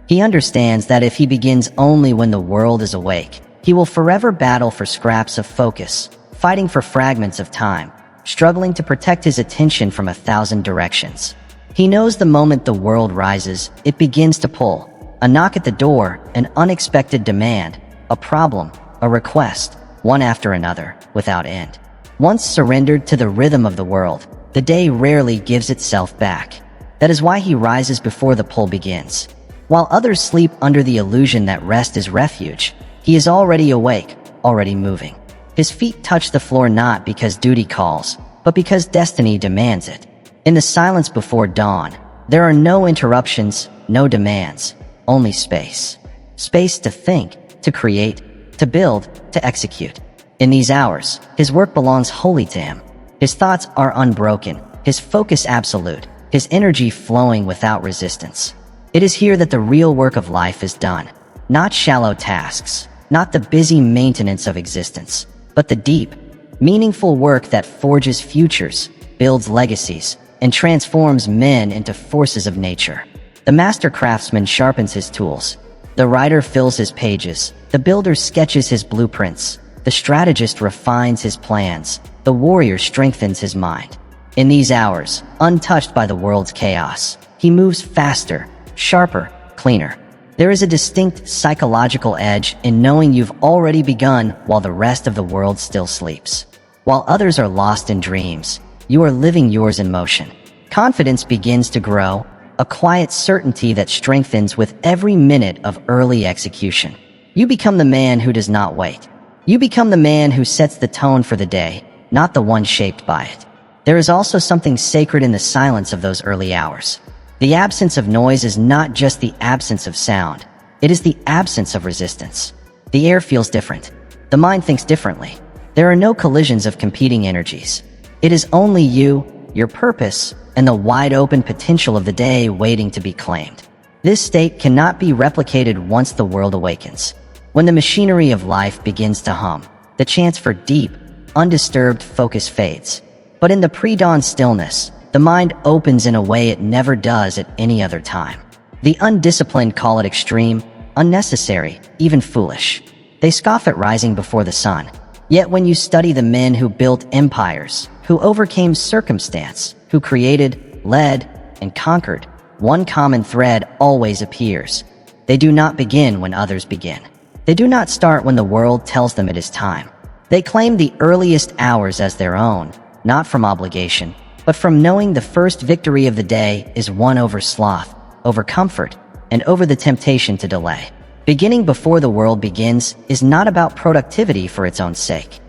B: He understands that if he begins only when the world is awake, he will forever battle for scraps of focus, fighting for fragments of time, struggling to protect his attention from 1,000 directions. He knows the moment the world rises, it begins to pull. A knock at the door, an unexpected demand, a problem, a request, one after another, without end. Once surrendered to the rhythm of the world, the day rarely gives itself back. That is why he rises before the pull begins. While others sleep under the illusion that rest is refuge, he is already awake, already moving. His feet touch the floor not because duty calls, but because destiny demands it. In the silence before dawn, there are no interruptions, no demands, only space. Space to think, to create, to build, to execute. In these hours, his work belongs wholly to him. His thoughts are unbroken, his focus absolute, his energy flowing without resistance. It is here that the real work of life is done. Not shallow tasks, not the busy maintenance of existence, but the deep, meaningful work that forges futures, builds legacies, and transforms men into forces of nature. The master craftsman sharpens his tools. The writer fills his pages. The builder sketches his blueprints. The strategist refines his plans. The warrior strengthens his mind. In these hours, untouched by the world's chaos, he moves faster, sharper, cleaner. There is a distinct psychological edge in knowing you've already begun while the rest of the world still sleeps. While others are lost in dreams, you are living yours in motion. Confidence begins to grow, a quiet certainty that strengthens with every minute of early execution. You become the man who does not wait. You become the man who sets the tone for the day, not the one shaped by it. There is also something sacred in the silence of those early hours. The absence of noise is not just the absence of sound. It is the absence of resistance. The air feels different. The mind thinks differently. There are no collisions of competing energies. It is only you, your purpose, and the wide-open potential of the day waiting to be claimed. This state cannot be replicated once the world awakens. When the machinery of life begins to hum, the chance for deep, undisturbed focus fades. But in the pre-dawn stillness, the mind opens in a way it never does at any other time. The undisciplined call it extreme, unnecessary, even foolish. They scoff at rising before the sun. Yet when you study the men who built empires, who overcame circumstance, who created, led, and conquered, one common thread always appears. They do not begin when others begin. They do not start when the world tells them it is time. They claim the earliest hours as their own, not from obligation, but from knowing the first victory of the day is won over sloth, over comfort, and over the temptation to delay. Beginning before the world begins is not about productivity for its own sake.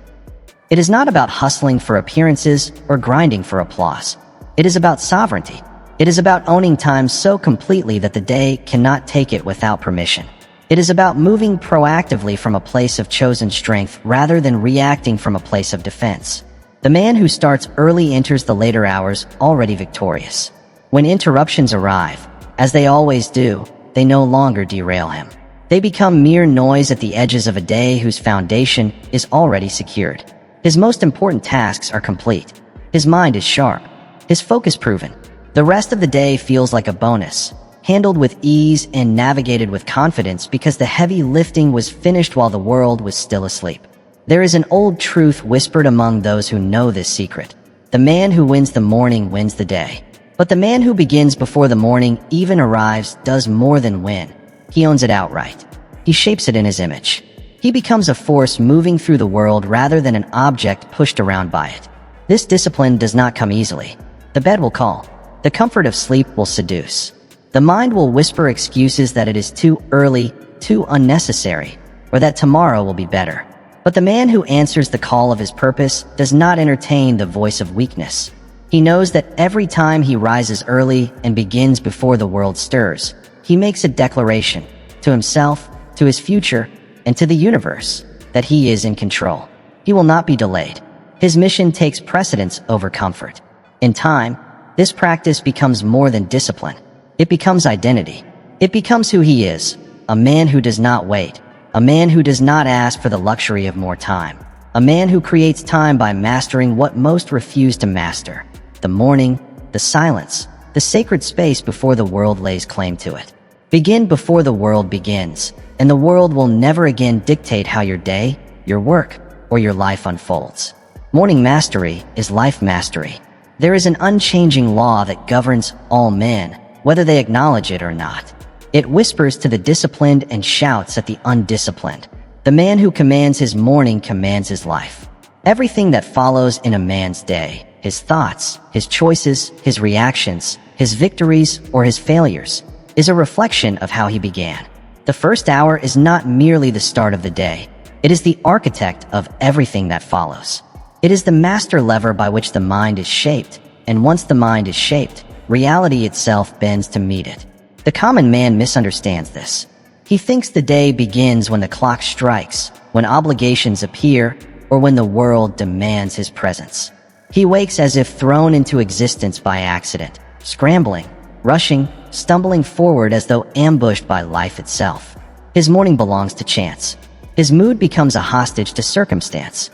B: It is not about hustling for appearances or grinding for applause. It is about sovereignty. It is about owning time so completely that the day cannot take it without permission. It is about moving proactively from a place of chosen strength rather than reacting from a place of defense. The man who starts early enters the later hours already victorious. When interruptions arrive, as they always do, they no longer derail him. They become mere noise at the edges of a day whose foundation is already secured. His most important tasks are complete. His mind is sharp. His focus proven. The rest of the day feels like a bonus, handled with ease and navigated with confidence because the heavy lifting was finished while the world was still asleep. There is an old truth whispered among those who know this secret. The man who wins the morning wins the day. But the man who begins before the morning even arrives does more than win. He owns it outright. He shapes it in his image. He becomes a force moving through the world rather than an object pushed around by it. This discipline does not come easily. The bed will call. The comfort of sleep will seduce. The mind will whisper excuses that it is too early, too unnecessary, or that tomorrow will be better. But the man who answers the call of his purpose does not entertain the voice of weakness. He knows that every time he rises early and begins before the world stirs, he makes a declaration to himself, to his future, and to the universe that he is in control. He will not be delayed. His mission takes precedence over comfort. In time, this practice becomes more than discipline. It becomes identity. It becomes who he is, a man who does not wait, a man who does not ask for the luxury of more time, a man who creates time by mastering what most refuse to master: the morning, the silence, the sacred space before the world lays claim to it. Begin before the world begins, and the world will never again dictate how your day, your work, or your life unfolds. Morning mastery is life mastery. There is an unchanging law that governs all men, whether they acknowledge it or not. It whispers to the disciplined and shouts at the undisciplined. The man who commands his morning commands his life. Everything that follows in a man's day, his thoughts, his choices, his reactions, his victories, or his failures, is a reflection of how he began. The first hour is not merely the start of the day. It is the architect of everything that follows. It is the master lever by which the mind is shaped, and once the mind is shaped, reality itself bends to meet it. The common man misunderstands this. He thinks the day begins when the clock strikes, when obligations appear, or when the world demands his presence. He wakes as if thrown into existence by accident, scrambling, rushing, stumbling forward as though ambushed by life itself. His morning belongs to chance. His mood becomes a hostage to circumstance.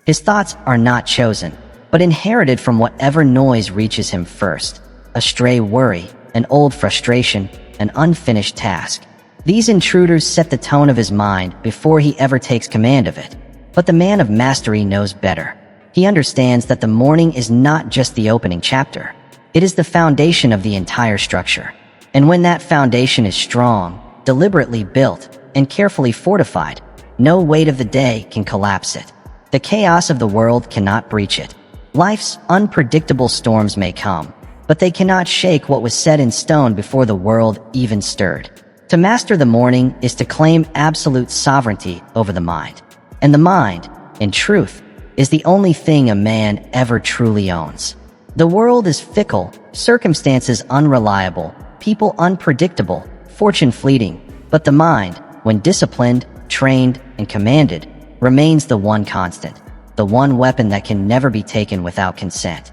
B: His thoughts are not chosen, but inherited from whatever noise reaches him first. A stray worry, an old frustration, an unfinished task. These intruders set the tone of his mind before he ever takes command of it. But the man of mastery knows better. He understands that the morning is not just the opening chapter. It is the foundation of the entire structure. And when that foundation is strong, deliberately built, and carefully fortified, no weight of the day can collapse it. The chaos of the world cannot breach it. Life's unpredictable storms may come, but they cannot shake what was set in stone before the world even stirred. To master the morning is to claim absolute sovereignty over the mind. And the mind, in truth, is the only thing a man ever truly owns. The world is fickle, circumstances unreliable, people unpredictable, fortune fleeting, but the mind, when disciplined, trained, and commanded, remains the one constant, the one weapon that can never be taken without consent.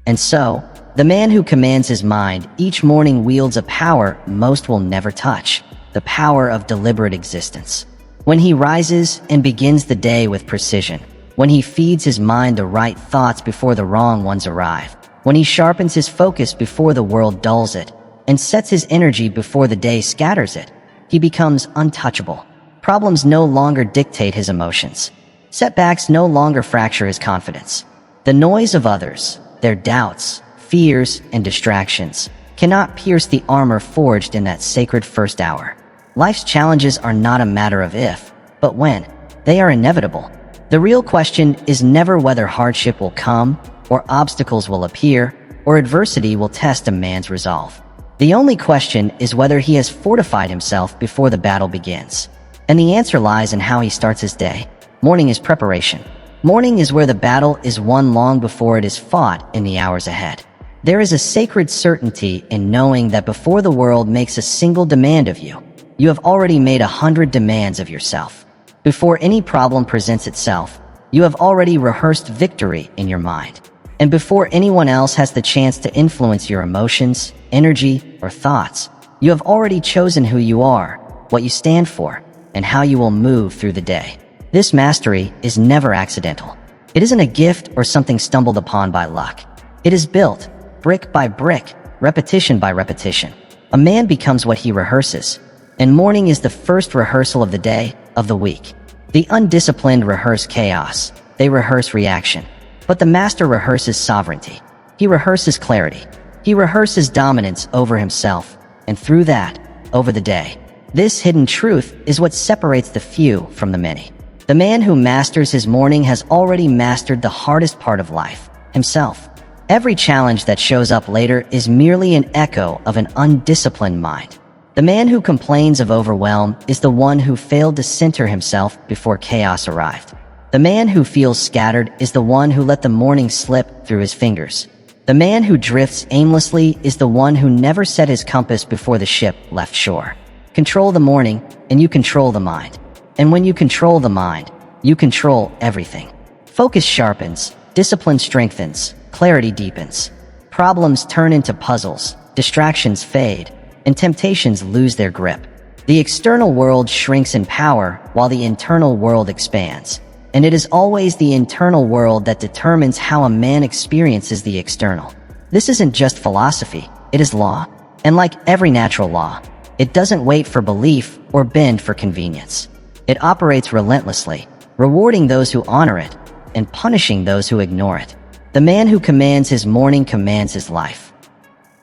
B: And so, the man who commands his mind each morning wields a power most will never touch, the power of deliberate existence. When he rises and begins the day with precision, when he feeds his mind the right thoughts before the wrong ones arrive, when he sharpens his focus before the world dulls it, and sets his energy before the day scatters it, he becomes untouchable. Problems no longer dictate his emotions. Setbacks no longer fracture his confidence. The noise of others, their doubts, fears, and distractions cannot pierce the armor forged in that sacred first hour. Life's challenges are not a matter of if, but when. They are inevitable. The real question is never whether hardship will come, or obstacles will appear, or adversity will test a man's resolve. The only question is whether he has fortified himself before the battle begins. And the answer lies in how he starts his day. Morning is preparation. Morning is where the battle is won long before it is fought in the hours ahead. There is a sacred certainty in knowing that before the world makes a single demand of you, you have already made 100 demands of yourself. Before any problem presents itself, you have already rehearsed victory in your mind. And before anyone else has the chance to influence your emotions, energy, or thoughts, you have already chosen who you are, what you stand for, and how you will move through the day. This mastery is never accidental. It isn't a gift or something stumbled upon by luck. It is built, brick by brick, repetition by repetition. A man becomes what he rehearses, and morning is the first rehearsal of the day, of the week. The undisciplined rehearse chaos. They rehearse reaction. But the master rehearses sovereignty. He rehearses clarity. He rehearses dominance over himself, and through that, over the day. This hidden truth is what separates the few from the many. The man who masters his morning has already mastered the hardest part of life, himself. Every challenge that shows up later is merely an echo of an undisciplined mind. The man who complains of overwhelm is the one who failed to center himself before chaos arrived. The man who feels scattered is the one who let the morning slip through his fingers. The man who drifts aimlessly is the one who never set his compass before the ship left shore. Control the morning, and you control the mind. And when you control the mind, you control everything. Focus sharpens, discipline strengthens, clarity deepens. Problems turn into puzzles, distractions fade, and temptations lose their grip. The external world shrinks in power while the internal world expands. And it is always the internal world that determines how a man experiences the external. This isn't just philosophy, it is law. And like every natural law, it doesn't wait for belief or bend for convenience. It operates relentlessly, rewarding those who honor it and punishing those who ignore it. The man who commands his morning commands his life.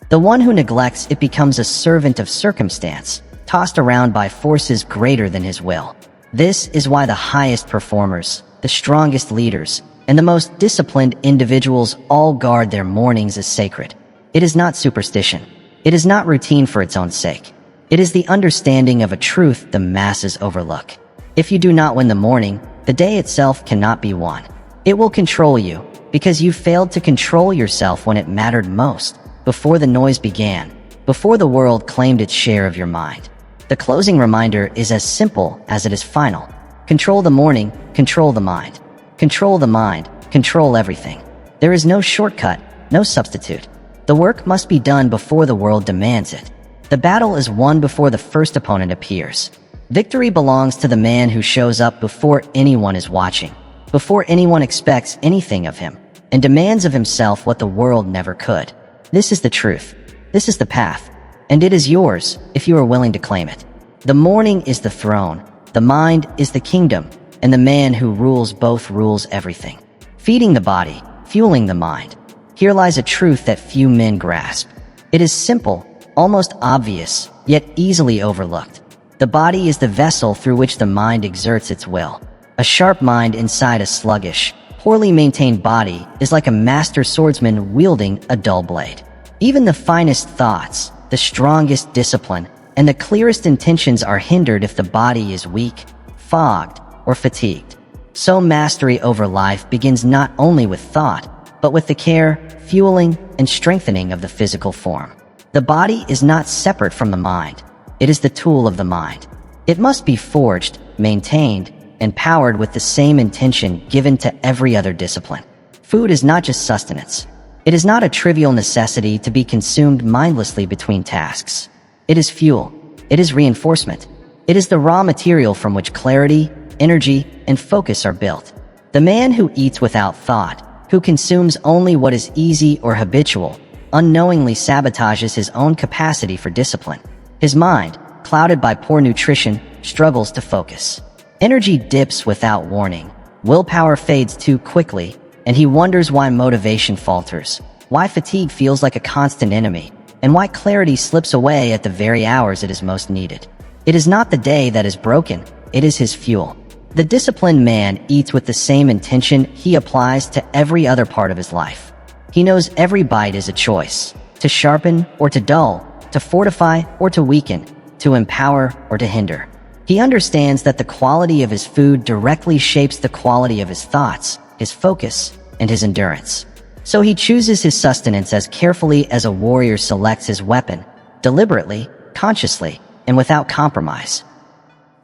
B: The one who neglects it becomes a servant of circumstance, tossed around by forces greater than his will. This is why the highest performers, the strongest leaders, and the most disciplined individuals all guard their mornings as sacred. It is not superstition. It is not routine for its own sake. It is the understanding of a truth the masses overlook. If you do not win the morning, the day itself cannot be won. It will control you, because you failed to control yourself when it mattered most, before the noise began, before the world claimed its share of your mind. The closing reminder is as simple as it is final. Control the morning, control the mind. Control the mind, control everything. There is no shortcut, no substitute. The work must be done before the world demands it. The battle is won before the first opponent appears. Victory belongs to the man who shows up before anyone is watching, before anyone expects anything of him, and demands of himself what the world never could. This is the truth. This is the path. And it is yours if you are willing to claim it. The morning is the throne, the mind is the kingdom, and the man who rules both rules everything. Feeding the body, fueling the mind. Here lies a truth that few men grasp. It is simple, almost obvious, yet easily overlooked. The body is the vessel through which the mind exerts its will. A sharp mind inside a sluggish, poorly maintained body is like a master swordsman wielding a dull blade. Even the finest thoughts, the strongest discipline, and the clearest intentions are hindered if the body is weak, fogged, or fatigued. So mastery over life begins not only with thought, but with the care, fueling, and strengthening of the physical form. The body is not separate from the mind. It is the tool of the mind. It must be forged, maintained, and powered with the same intention given to every other discipline. Food is not just sustenance. It is not a trivial necessity to be consumed mindlessly between tasks. It is fuel. It is reinforcement. It is the raw material from which clarity, energy, and focus are built. The man who eats without thought, who consumes only what is easy or habitual, unknowingly sabotages his own capacity for discipline. His mind, clouded by poor nutrition, struggles to focus. Energy dips without warning. Willpower fades too quickly, and he wonders why motivation falters, why fatigue feels like a constant enemy, and why clarity slips away at the very hours it is most needed. It is not the day that is broken, it is his fuel. The disciplined man eats with the same intention he applies to every other part of his life. He knows every bite is a choice, to sharpen or to dull, to fortify or to weaken, to empower or to hinder. He understands that the quality of his food directly shapes the quality of his thoughts, his focus, and his endurance. So he chooses his sustenance as carefully as a warrior selects his weapon, deliberately, consciously, and without compromise.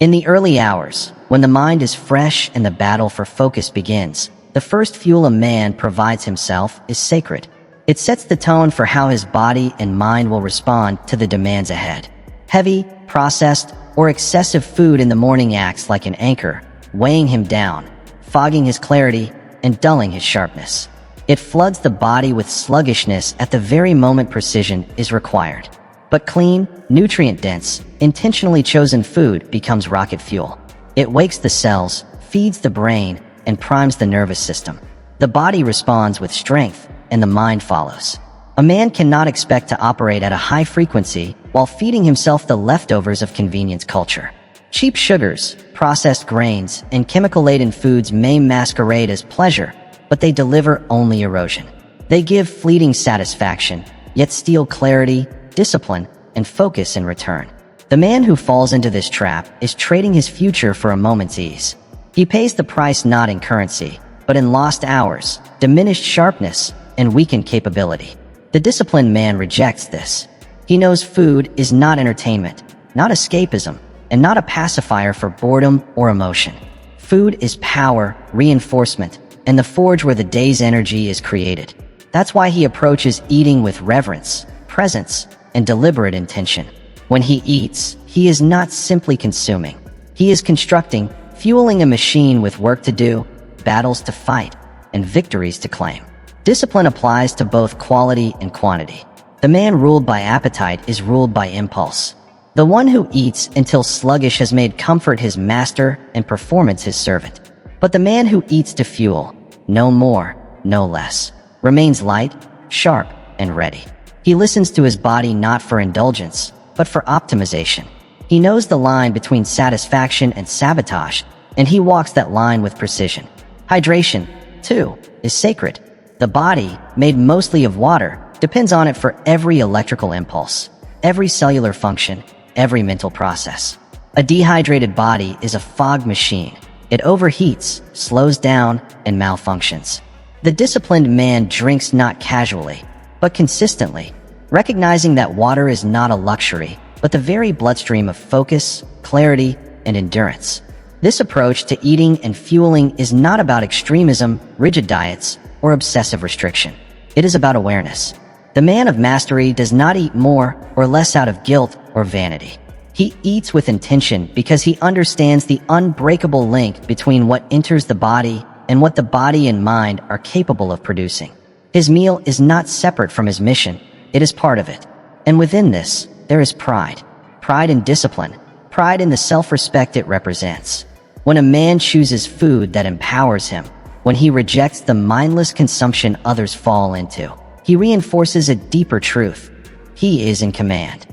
B: In the early hours, when the mind is fresh and the battle for focus begins, the first fuel a man provides himself is sacred. It sets the tone for how his body and mind will respond to the demands ahead. Heavy, processed, or excessive food in the morning acts like an anchor, weighing him down, fogging his clarity, and dulling his sharpness. It floods the body with sluggishness at the very moment precision is required. But clean, nutrient-dense, intentionally chosen food becomes rocket fuel. It wakes the cells, feeds the brain, and primes the nervous system. The body responds with strength, and the mind follows. A man cannot expect to operate at a high frequency while feeding himself the leftovers of convenience culture. Cheap sugars, processed grains, and chemical-laden foods may masquerade as pleasure, but they deliver only erosion. They give fleeting satisfaction, yet steal clarity, discipline, and focus in return. The man who falls into this trap is trading his future for a moment's ease. He pays the price not in currency, but in lost hours, diminished sharpness, and weakened capability. The disciplined man rejects this. He knows food is not entertainment, not escapism, and not a pacifier for boredom or emotion. Food is power, reinforcement, and the forge where the day's energy is created. That's why he approaches eating with reverence, presence, and deliberate intention. When he eats, he is not simply consuming. He is constructing, fueling a machine with work to do, battles to fight, and victories to claim. Discipline applies to both quality and quantity. The man ruled by appetite is ruled by impulse. The one who eats until sluggish has made comfort his master and performance his servant. But the man who eats to fuel, no more, no less, remains light, sharp, and ready. He listens to his body not for indulgence, but for optimization. He knows the line between satisfaction and sabotage, and he walks that line with precision. Hydration, too, is sacred. The body, made mostly of water, depends on it for every electrical impulse, every cellular function, every mental process. A dehydrated body is a fog machine. It overheats, slows down, and malfunctions. The disciplined man drinks not casually, but consistently, recognizing that water is not a luxury, but the very bloodstream of focus, clarity, and endurance. This approach to eating and fueling is not about extremism, rigid diets, or obsessive restriction. It is about awareness. The man of mastery does not eat more or less out of guilt or vanity. He eats with intention because he understands the unbreakable link between what enters the body and what the body and mind are capable of producing. His meal is not separate from his mission, it is part of it. And within this, there is pride. Pride in discipline. Pride in the self-respect it represents. When a man chooses food that empowers him, when he rejects the mindless consumption others fall into, he reinforces a deeper truth. He is in command.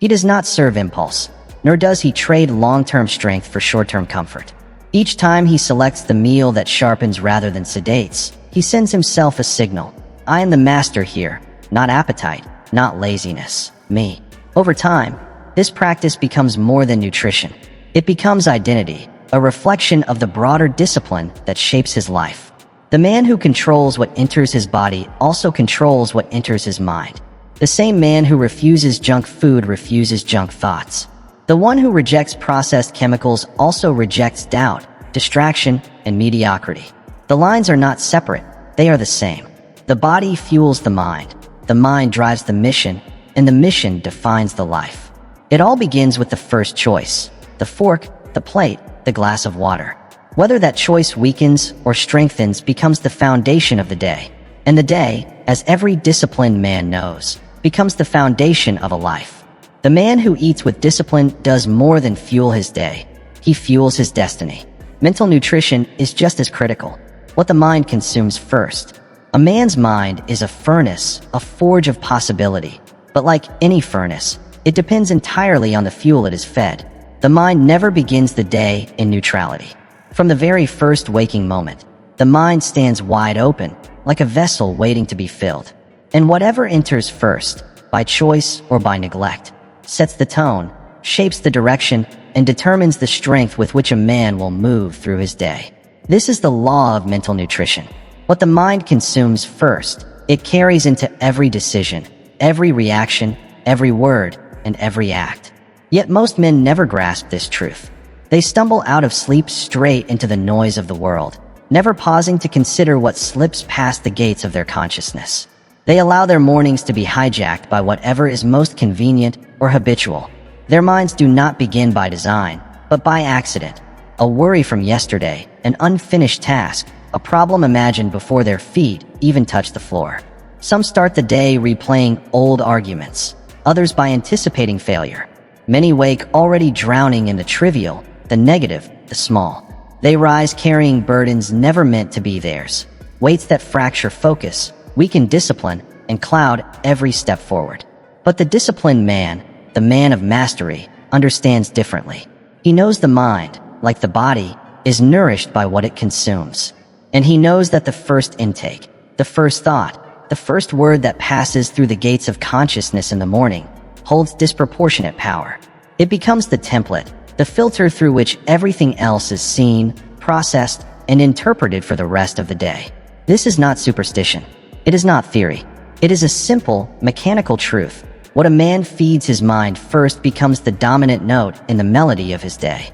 B: He does not serve impulse, nor does he trade long-term strength for short-term comfort. Each time he selects the meal that sharpens rather than sedates, he sends himself a signal. I am the master here, not appetite, not laziness, me. Over time, this practice becomes more than nutrition. It becomes identity, a reflection of the broader discipline that shapes his life. The man who controls what enters his body also controls what enters his mind. The same man who refuses junk food refuses junk thoughts. The one who rejects processed chemicals also rejects doubt, distraction, and mediocrity. The lines are not separate, they are the same. The body fuels the mind drives the mission, and the mission defines the life. It all begins with the first choice: the fork, the plate, the glass of water. Whether that choice weakens or strengthens becomes the foundation of the day. And the day, as every disciplined man knows, becomes the foundation of a life. The man who eats with discipline does more than fuel his day. He fuels his destiny. Mental nutrition is just as critical. What the mind consumes first. A man's mind is a furnace, a forge of possibility. But like any furnace, it depends entirely on the fuel it is fed. The mind never begins the day in neutrality. From the very first waking moment, the mind stands wide open, like a vessel waiting to be filled. And whatever enters first, by choice or by neglect, sets the tone, shapes the direction, and determines the strength with which a man will move through his day. This is the law of mental nutrition. What the mind consumes first, it carries into every decision, every reaction, every word, and every act. Yet most men never grasp this truth. They stumble out of sleep straight into the noise of the world, never pausing to consider what slips past the gates of their consciousness. They allow their mornings to be hijacked by whatever is most convenient or habitual. Their minds do not begin by design, but by accident. A worry from yesterday, an unfinished task, a problem imagined before their feet even touch the floor. Some start the day replaying old arguments, others by anticipating failure. Many wake already drowning in the trivial, the negative, the small. They rise carrying burdens never meant to be theirs, weights that fracture focus, weaken discipline, and cloud every step forward. But the disciplined man, the man of mastery, understands differently. He knows the mind, like the body, is nourished by what it consumes. And he knows that the first intake, the first thought, the first word that passes through the gates of consciousness in the morning, holds disproportionate power. It becomes the template, the filter through which everything else is seen, processed, and interpreted for the rest of the day. This is not superstition. It is not theory. It is a simple, mechanical truth. What a man feeds his mind first becomes the dominant note in the melody of his day.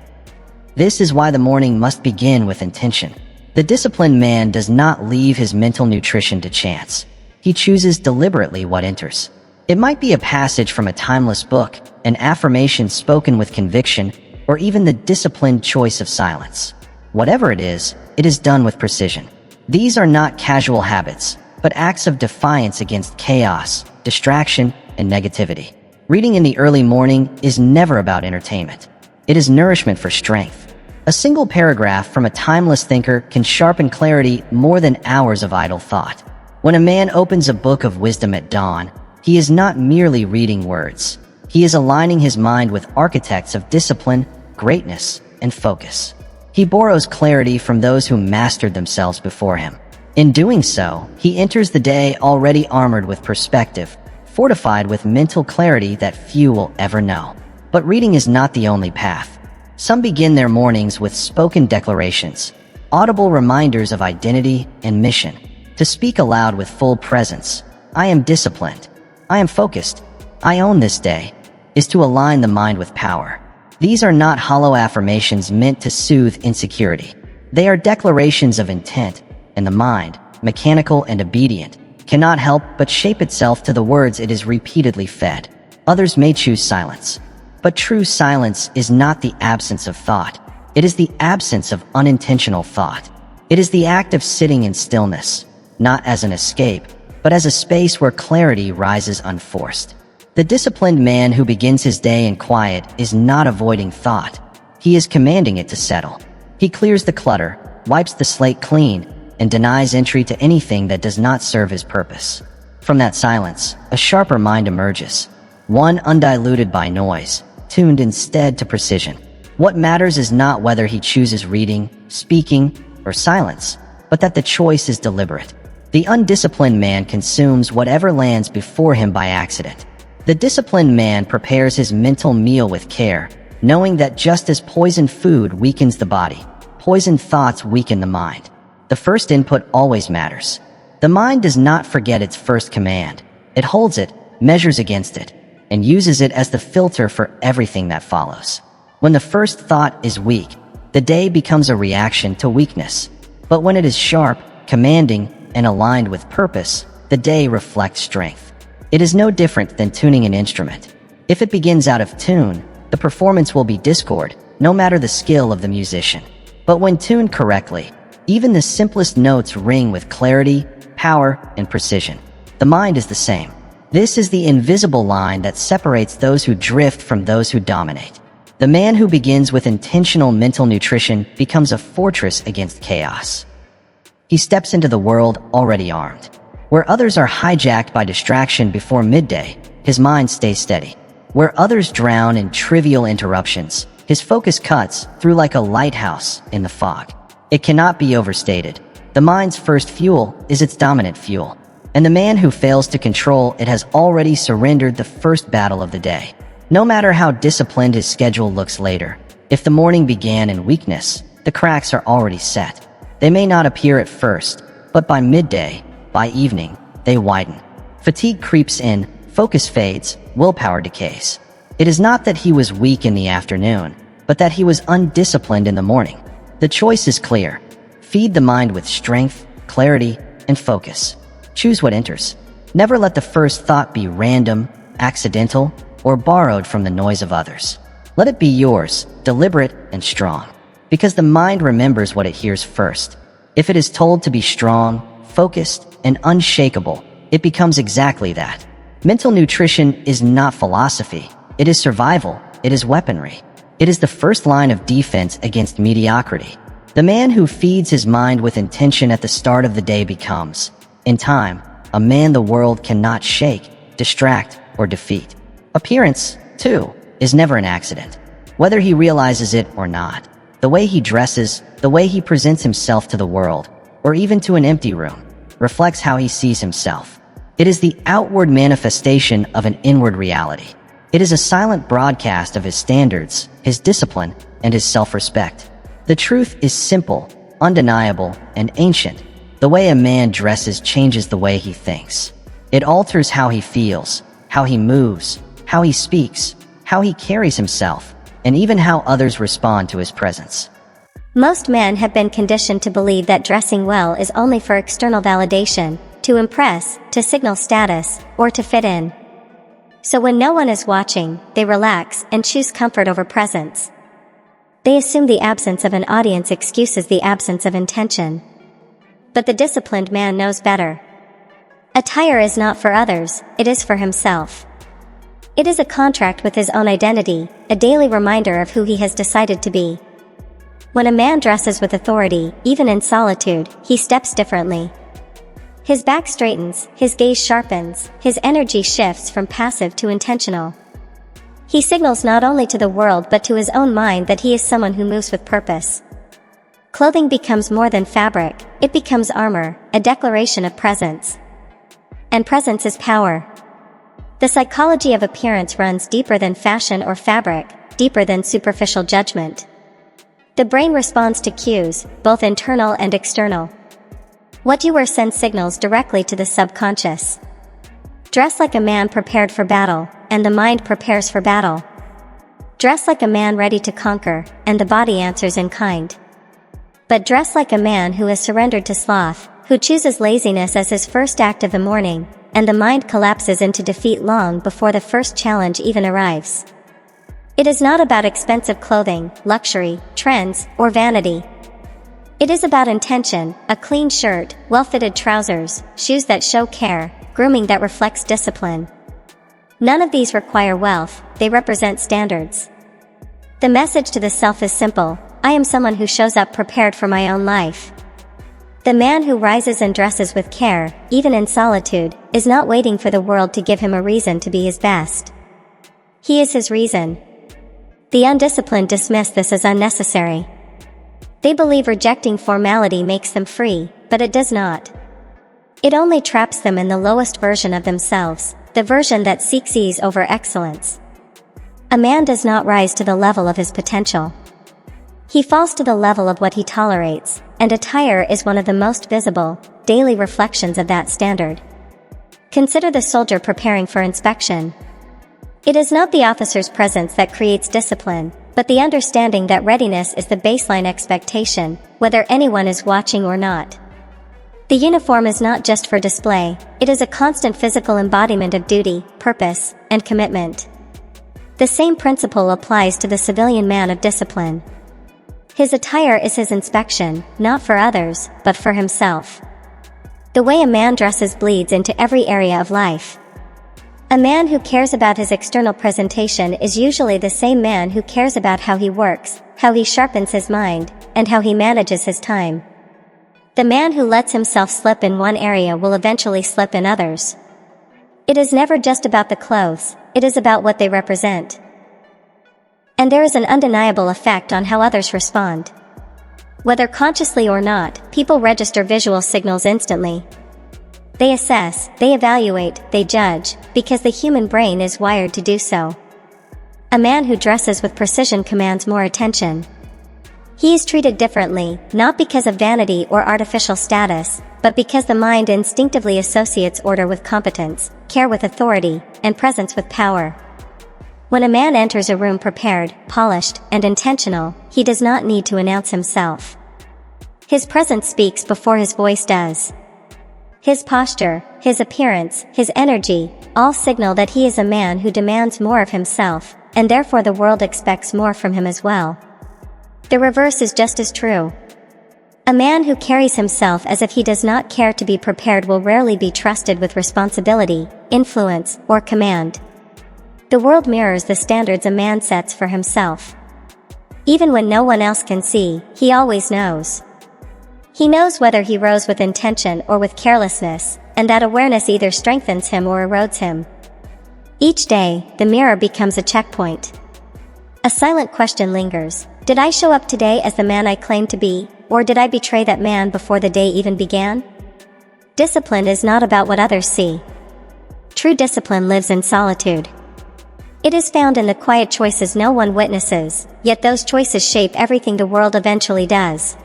B: This is why the morning must begin with intention. The disciplined man does not leave his mental nutrition to chance. He chooses deliberately what enters. It might be a passage from a timeless book, an affirmation spoken with conviction, or even the disciplined choice of silence. Whatever it is done with precision. These are not casual habits, but acts of defiance against chaos, distraction, and negativity. Reading in the early morning is never about entertainment. It is nourishment for strength. A single paragraph from a timeless thinker can sharpen clarity more than hours of idle thought. When a man opens a book of wisdom at dawn, he is not merely reading words. He is aligning his mind with architects of discipline, greatness, and focus. He borrows clarity from those who mastered themselves before him. In doing so, he enters the day already armored with perspective, fortified with mental clarity that few will ever know. But reading is not the only path. Some begin their mornings with spoken declarations, audible reminders of identity and mission. To speak aloud with full presence, I am disciplined, I am focused, I own this day, is to align the mind with power. These are not hollow affirmations meant to soothe insecurity. They are declarations of intent, and the mind, mechanical and obedient, cannot help but shape itself to the words it is repeatedly fed. Others may choose silence, but true silence is not the absence of thought. It is the absence of unintentional thought. It is the act of sitting in stillness, not as an escape, but as a space where clarity rises unforced. The disciplined man who begins his day in quiet is not avoiding thought. He is commanding it to settle. He clears the clutter, wipes the slate clean, and denies entry to anything that does not serve his purpose. From that silence, a sharper mind emerges, one undiluted by noise, tuned instead to precision. What matters is not whether he chooses reading, speaking, or silence, but that the choice is deliberate. The undisciplined man consumes whatever lands before him by accident. The disciplined man prepares his mental meal with care, knowing that just as poisoned food weakens the body, poisoned thoughts weaken the mind. The first input always matters. The mind does not forget its first command. It holds it, measures against it, and uses it as the filter for everything that follows. When the first thought is weak, the day becomes a reaction to weakness. But when it is sharp, commanding, and aligned with purpose, the day reflects strength. It is no different than tuning an instrument. If it begins out of tune, the performance will be discord, no matter the skill of the musician. But when tuned correctly, even the simplest notes ring with clarity, power, and precision. The mind is the same. This is the invisible line that separates those who drift from those who dominate. The man who begins with intentional mental nutrition becomes a fortress against chaos. He steps into the world already armed. Where others are hijacked by distraction before midday, his mind stays steady. Where others drown in trivial interruptions, his focus cuts through like a lighthouse in the fog. It cannot be overstated. The mind's first fuel is its dominant fuel, and the man who fails to control it has already surrendered the first battle of the day. No matter how disciplined his schedule looks later, if the morning began in weakness, the cracks are already set. They may not appear at first, but by midday, by evening, they widen. Fatigue creeps in, focus fades, willpower decays. It is not that he was weak in the afternoon, but that he was undisciplined in the morning. The choice is clear. Feed the mind with strength, clarity, and focus. Choose what enters. Never let the first thought be random, accidental, or borrowed from the noise of others. Let it be yours, deliberate and strong. Because the mind remembers what it hears first. If it is told to be strong, focused, and unshakable, it becomes exactly that. Mental nutrition is not philosophy. It is survival. It is weaponry. It is the first line of defense against mediocrity. The man who feeds his mind with intention at the start of the day becomes, in time, a man the world cannot shake, distract, or defeat. Appearance, too, is never an accident, whether he realizes it or not. The way he dresses, the way he presents himself to the world, or even to an empty room, reflects how he sees himself. It is the outward manifestation of an inward reality. It is a silent broadcast of his standards, his discipline, and his self-respect. The truth is simple, undeniable, and ancient. The way a man dresses changes the way he thinks. It alters how he feels, how he moves, how he speaks, how he carries himself, and even how others respond to his presence.
C: Most men have been conditioned to believe that dressing well is only for external validation, to impress, to signal status, or to fit in. So when no one is watching, they relax and choose comfort over presence. They assume the absence of an audience excuses the absence of intention. But the disciplined man knows better. Attire is not for others, it is for himself. It is a contract with his own identity, a daily reminder of who he has decided to be. When a man dresses with authority, even in solitude, he steps differently. His back straightens, his gaze sharpens, his energy shifts from passive to intentional. He signals not only to the world but to his own mind that he is someone who moves with purpose. Clothing becomes more than fabric, it becomes armor, a declaration of presence. And presence is power. The psychology of appearance runs deeper than fashion or fabric, deeper than superficial judgment. The brain responds to cues, both internal and external. What you wear sends signals directly to the subconscious. Dress like a man prepared for battle, and the mind prepares for battle. Dress like a man ready to conquer, and the body answers in kind. But dress like a man who has surrendered to sloth, who chooses laziness as his first act of the morning, and the mind collapses into defeat long before the first challenge even arrives. It is not about expensive clothing, luxury, trends, or vanity. It is about intention, a clean shirt, well-fitted trousers, shoes that show care, grooming that reflects discipline. None of these require wealth, they represent standards. The message to the self is simple: I am someone who shows up prepared for my own life. The man who rises and dresses with care, even in solitude, is not waiting for the world to give him a reason to be his best. He is his reason. The undisciplined dismiss this as unnecessary. They believe rejecting formality makes them free, but it does not. It only traps them in the lowest version of themselves, the version that seeks ease over excellence. A man does not rise to the level of his potential. He falls to the level of what he tolerates, and attire is one of the most visible, daily reflections of that standard. Consider the soldier preparing for inspection. It is not the officer's presence that creates discipline, but the understanding that readiness is the baseline expectation, whether anyone is watching or not. The uniform is not just for display, it is a constant physical embodiment of duty, purpose, and commitment. The same principle applies to the civilian man of discipline. His attire is his inspection, not for others, but for himself. The way a man dresses bleeds into every area of life. A man who cares about his external presentation is usually the same man who cares about how he works, how he sharpens his mind, and how he manages his time. The man who lets himself slip in one area will eventually slip in others. It is never just about the clothes, it is about what they represent. And there is an undeniable effect on how others respond. Whether consciously or not, people register visual signals instantly. They assess, they evaluate, they judge, because the human brain is wired to do so. A man who dresses with precision commands more attention. He is treated differently, not because of vanity or artificial status, but because the mind instinctively associates order with competence, care with authority, and presence with power. When a man enters a room prepared, polished, and intentional, he does not need to announce himself. His presence speaks before his voice does. His posture, his appearance, his energy, all signal that he is a man who demands more of himself, and therefore the world expects more from him as well. The reverse is just as true. A man who carries himself as if he does not care to be prepared will rarely be trusted with responsibility, influence, or command. The world mirrors the standards a man sets for himself. Even when no one else can see, he always knows. He knows whether he rose with intention or with carelessness, and that awareness either strengthens him or erodes him. Each day, the mirror becomes a checkpoint. A silent question lingers: did I show up today as the man I claimed to be, or did I betray that man before the day even began? Discipline is not about what others see. True discipline lives in solitude. It is found in the quiet choices no one witnesses, yet those choices shape everything the world eventually does.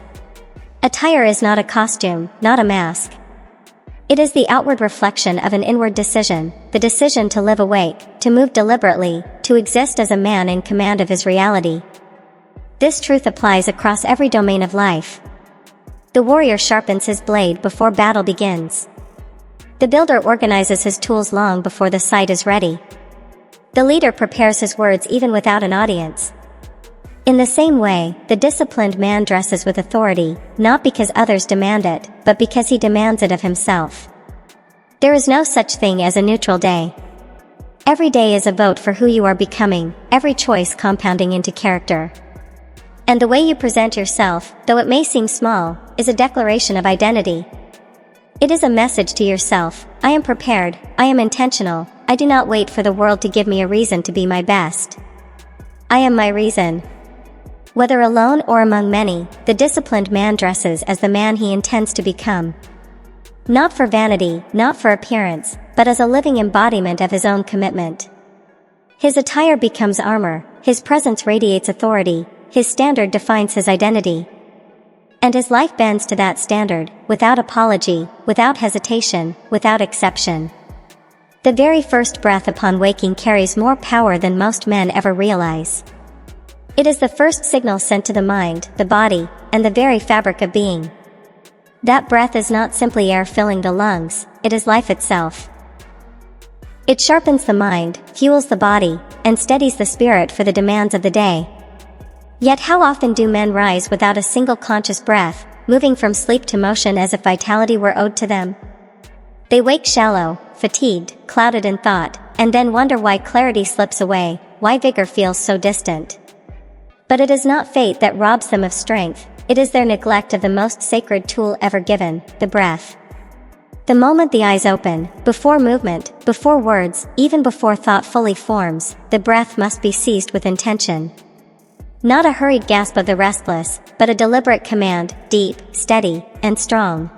C: Attire is not a costume, not a mask. It is the outward reflection of an inward decision, the decision to live awake, to move deliberately, to exist as a man in command of his reality. This truth applies across every domain of life. The warrior sharpens his blade before battle begins. The builder organizes his tools long before the site is ready. The leader prepares his words even without an audience. In the same way, the disciplined man dresses with authority, not because others demand it, but because he demands it of himself. There is no such thing as a neutral day. Every day is a vote for who you are becoming, every choice compounding into character. And the way you present yourself, though it may seem small, is a declaration of identity. It is a message to yourself: I am prepared, I am intentional, I do not wait for the world to give me a reason to be my best. I am my reason. Whether alone or among many, the disciplined man dresses as the man he intends to become. Not for vanity, not for appearance, but as a living embodiment of his own commitment. His attire becomes armor, his presence radiates authority, his standard defines his identity. And his life bends to that standard, without apology, without hesitation, without exception. The very first breath upon waking carries more power than most men ever realize. It is the first signal sent to the mind, the body, and the very fabric of being. That breath is not simply air filling the lungs, it is life itself. It sharpens the mind, fuels the body, and steadies the spirit for the demands of the day. Yet how often do men rise without a single conscious breath, moving from sleep to motion as if vitality were owed to them? They wake shallow, fatigued, clouded in thought, and then wonder why clarity slips away, why vigor feels so distant. But it is not fate that robs them of strength, it is their neglect of the most sacred tool ever given, the breath. The moment the eyes open, before movement, before words, even before thought fully forms, the breath must be seized with intention. Not a hurried gasp of the restless, but a deliberate command, deep, steady, and strong.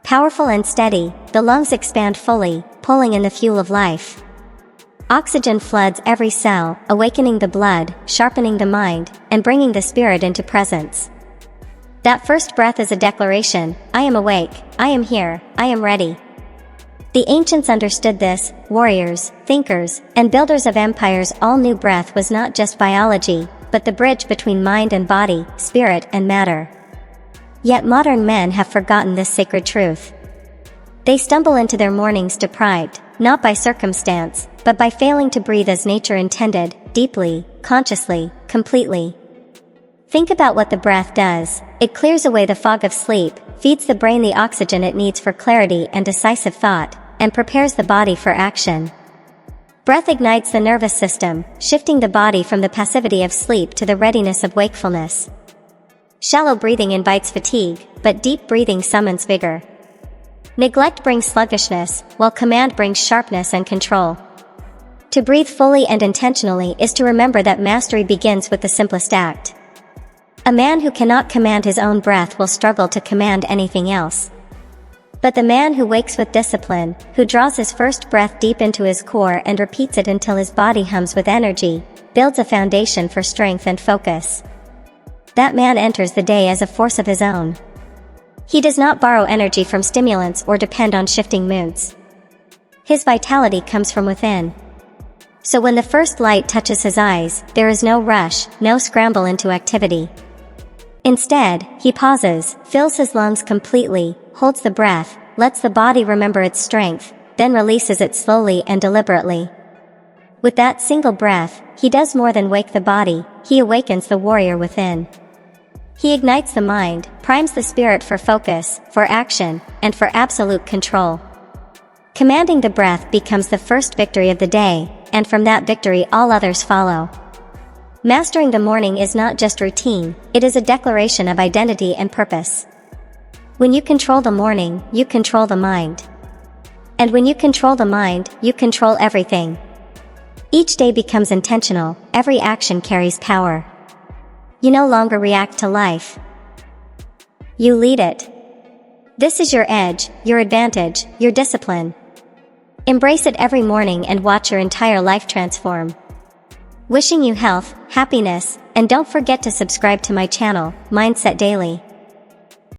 C: Powerful and steady, the lungs expand fully, pulling in the fuel of life. Oxygen floods every cell, awakening the blood, sharpening the mind, and bringing the spirit into presence. That first breath is a declaration, I am awake, I am here, I am ready. The ancients understood this, warriors, thinkers, and builders of empires all knew breath was not just biology, but the bridge between mind and body, spirit and matter. Yet modern men have forgotten this sacred truth. They stumble into their mornings deprived, not by circumstance, but by failing to breathe as nature intended, deeply, consciously, completely. Think about what the breath does. It clears away the fog of sleep, feeds the brain the oxygen it needs for clarity and decisive thought, and prepares the body for action. Breath ignites the nervous system, shifting the body from the passivity of sleep to the readiness of wakefulness. Shallow breathing invites fatigue, but deep breathing summons vigor. Neglect brings sluggishness, while command brings sharpness and control. To breathe fully and intentionally is to remember that mastery begins with the simplest act. A man who cannot command his own breath will struggle to command anything else. But the man who wakes with discipline, who draws his first breath deep into his core and repeats it until his body hums with energy, builds a foundation for strength and focus. That man enters the day as a force of his own. He does not borrow energy from stimulants or depend on shifting moods. His vitality comes from within. So when the first light touches his eyes, there is no rush, no scramble into activity. Instead, he pauses, fills his lungs completely, holds the breath, lets the body remember its strength, then releases it slowly and deliberately. With that single breath, he does more than wake the body, he awakens the warrior within. He ignites the mind, primes the spirit for focus, for action, and for absolute control. Commanding the breath becomes the first victory of the day, and from that victory all others follow. Mastering the morning is not just routine, it is a declaration of identity and purpose. When you control the morning, you control the mind. And when you control the mind, you control everything. Each day becomes intentional, every action carries power. You no longer react to life. You lead it. This is your edge, your advantage, your discipline. Embrace it every morning and watch your entire life transform. Wishing you health, happiness, and don't forget to subscribe to my channel, Mindset Daily.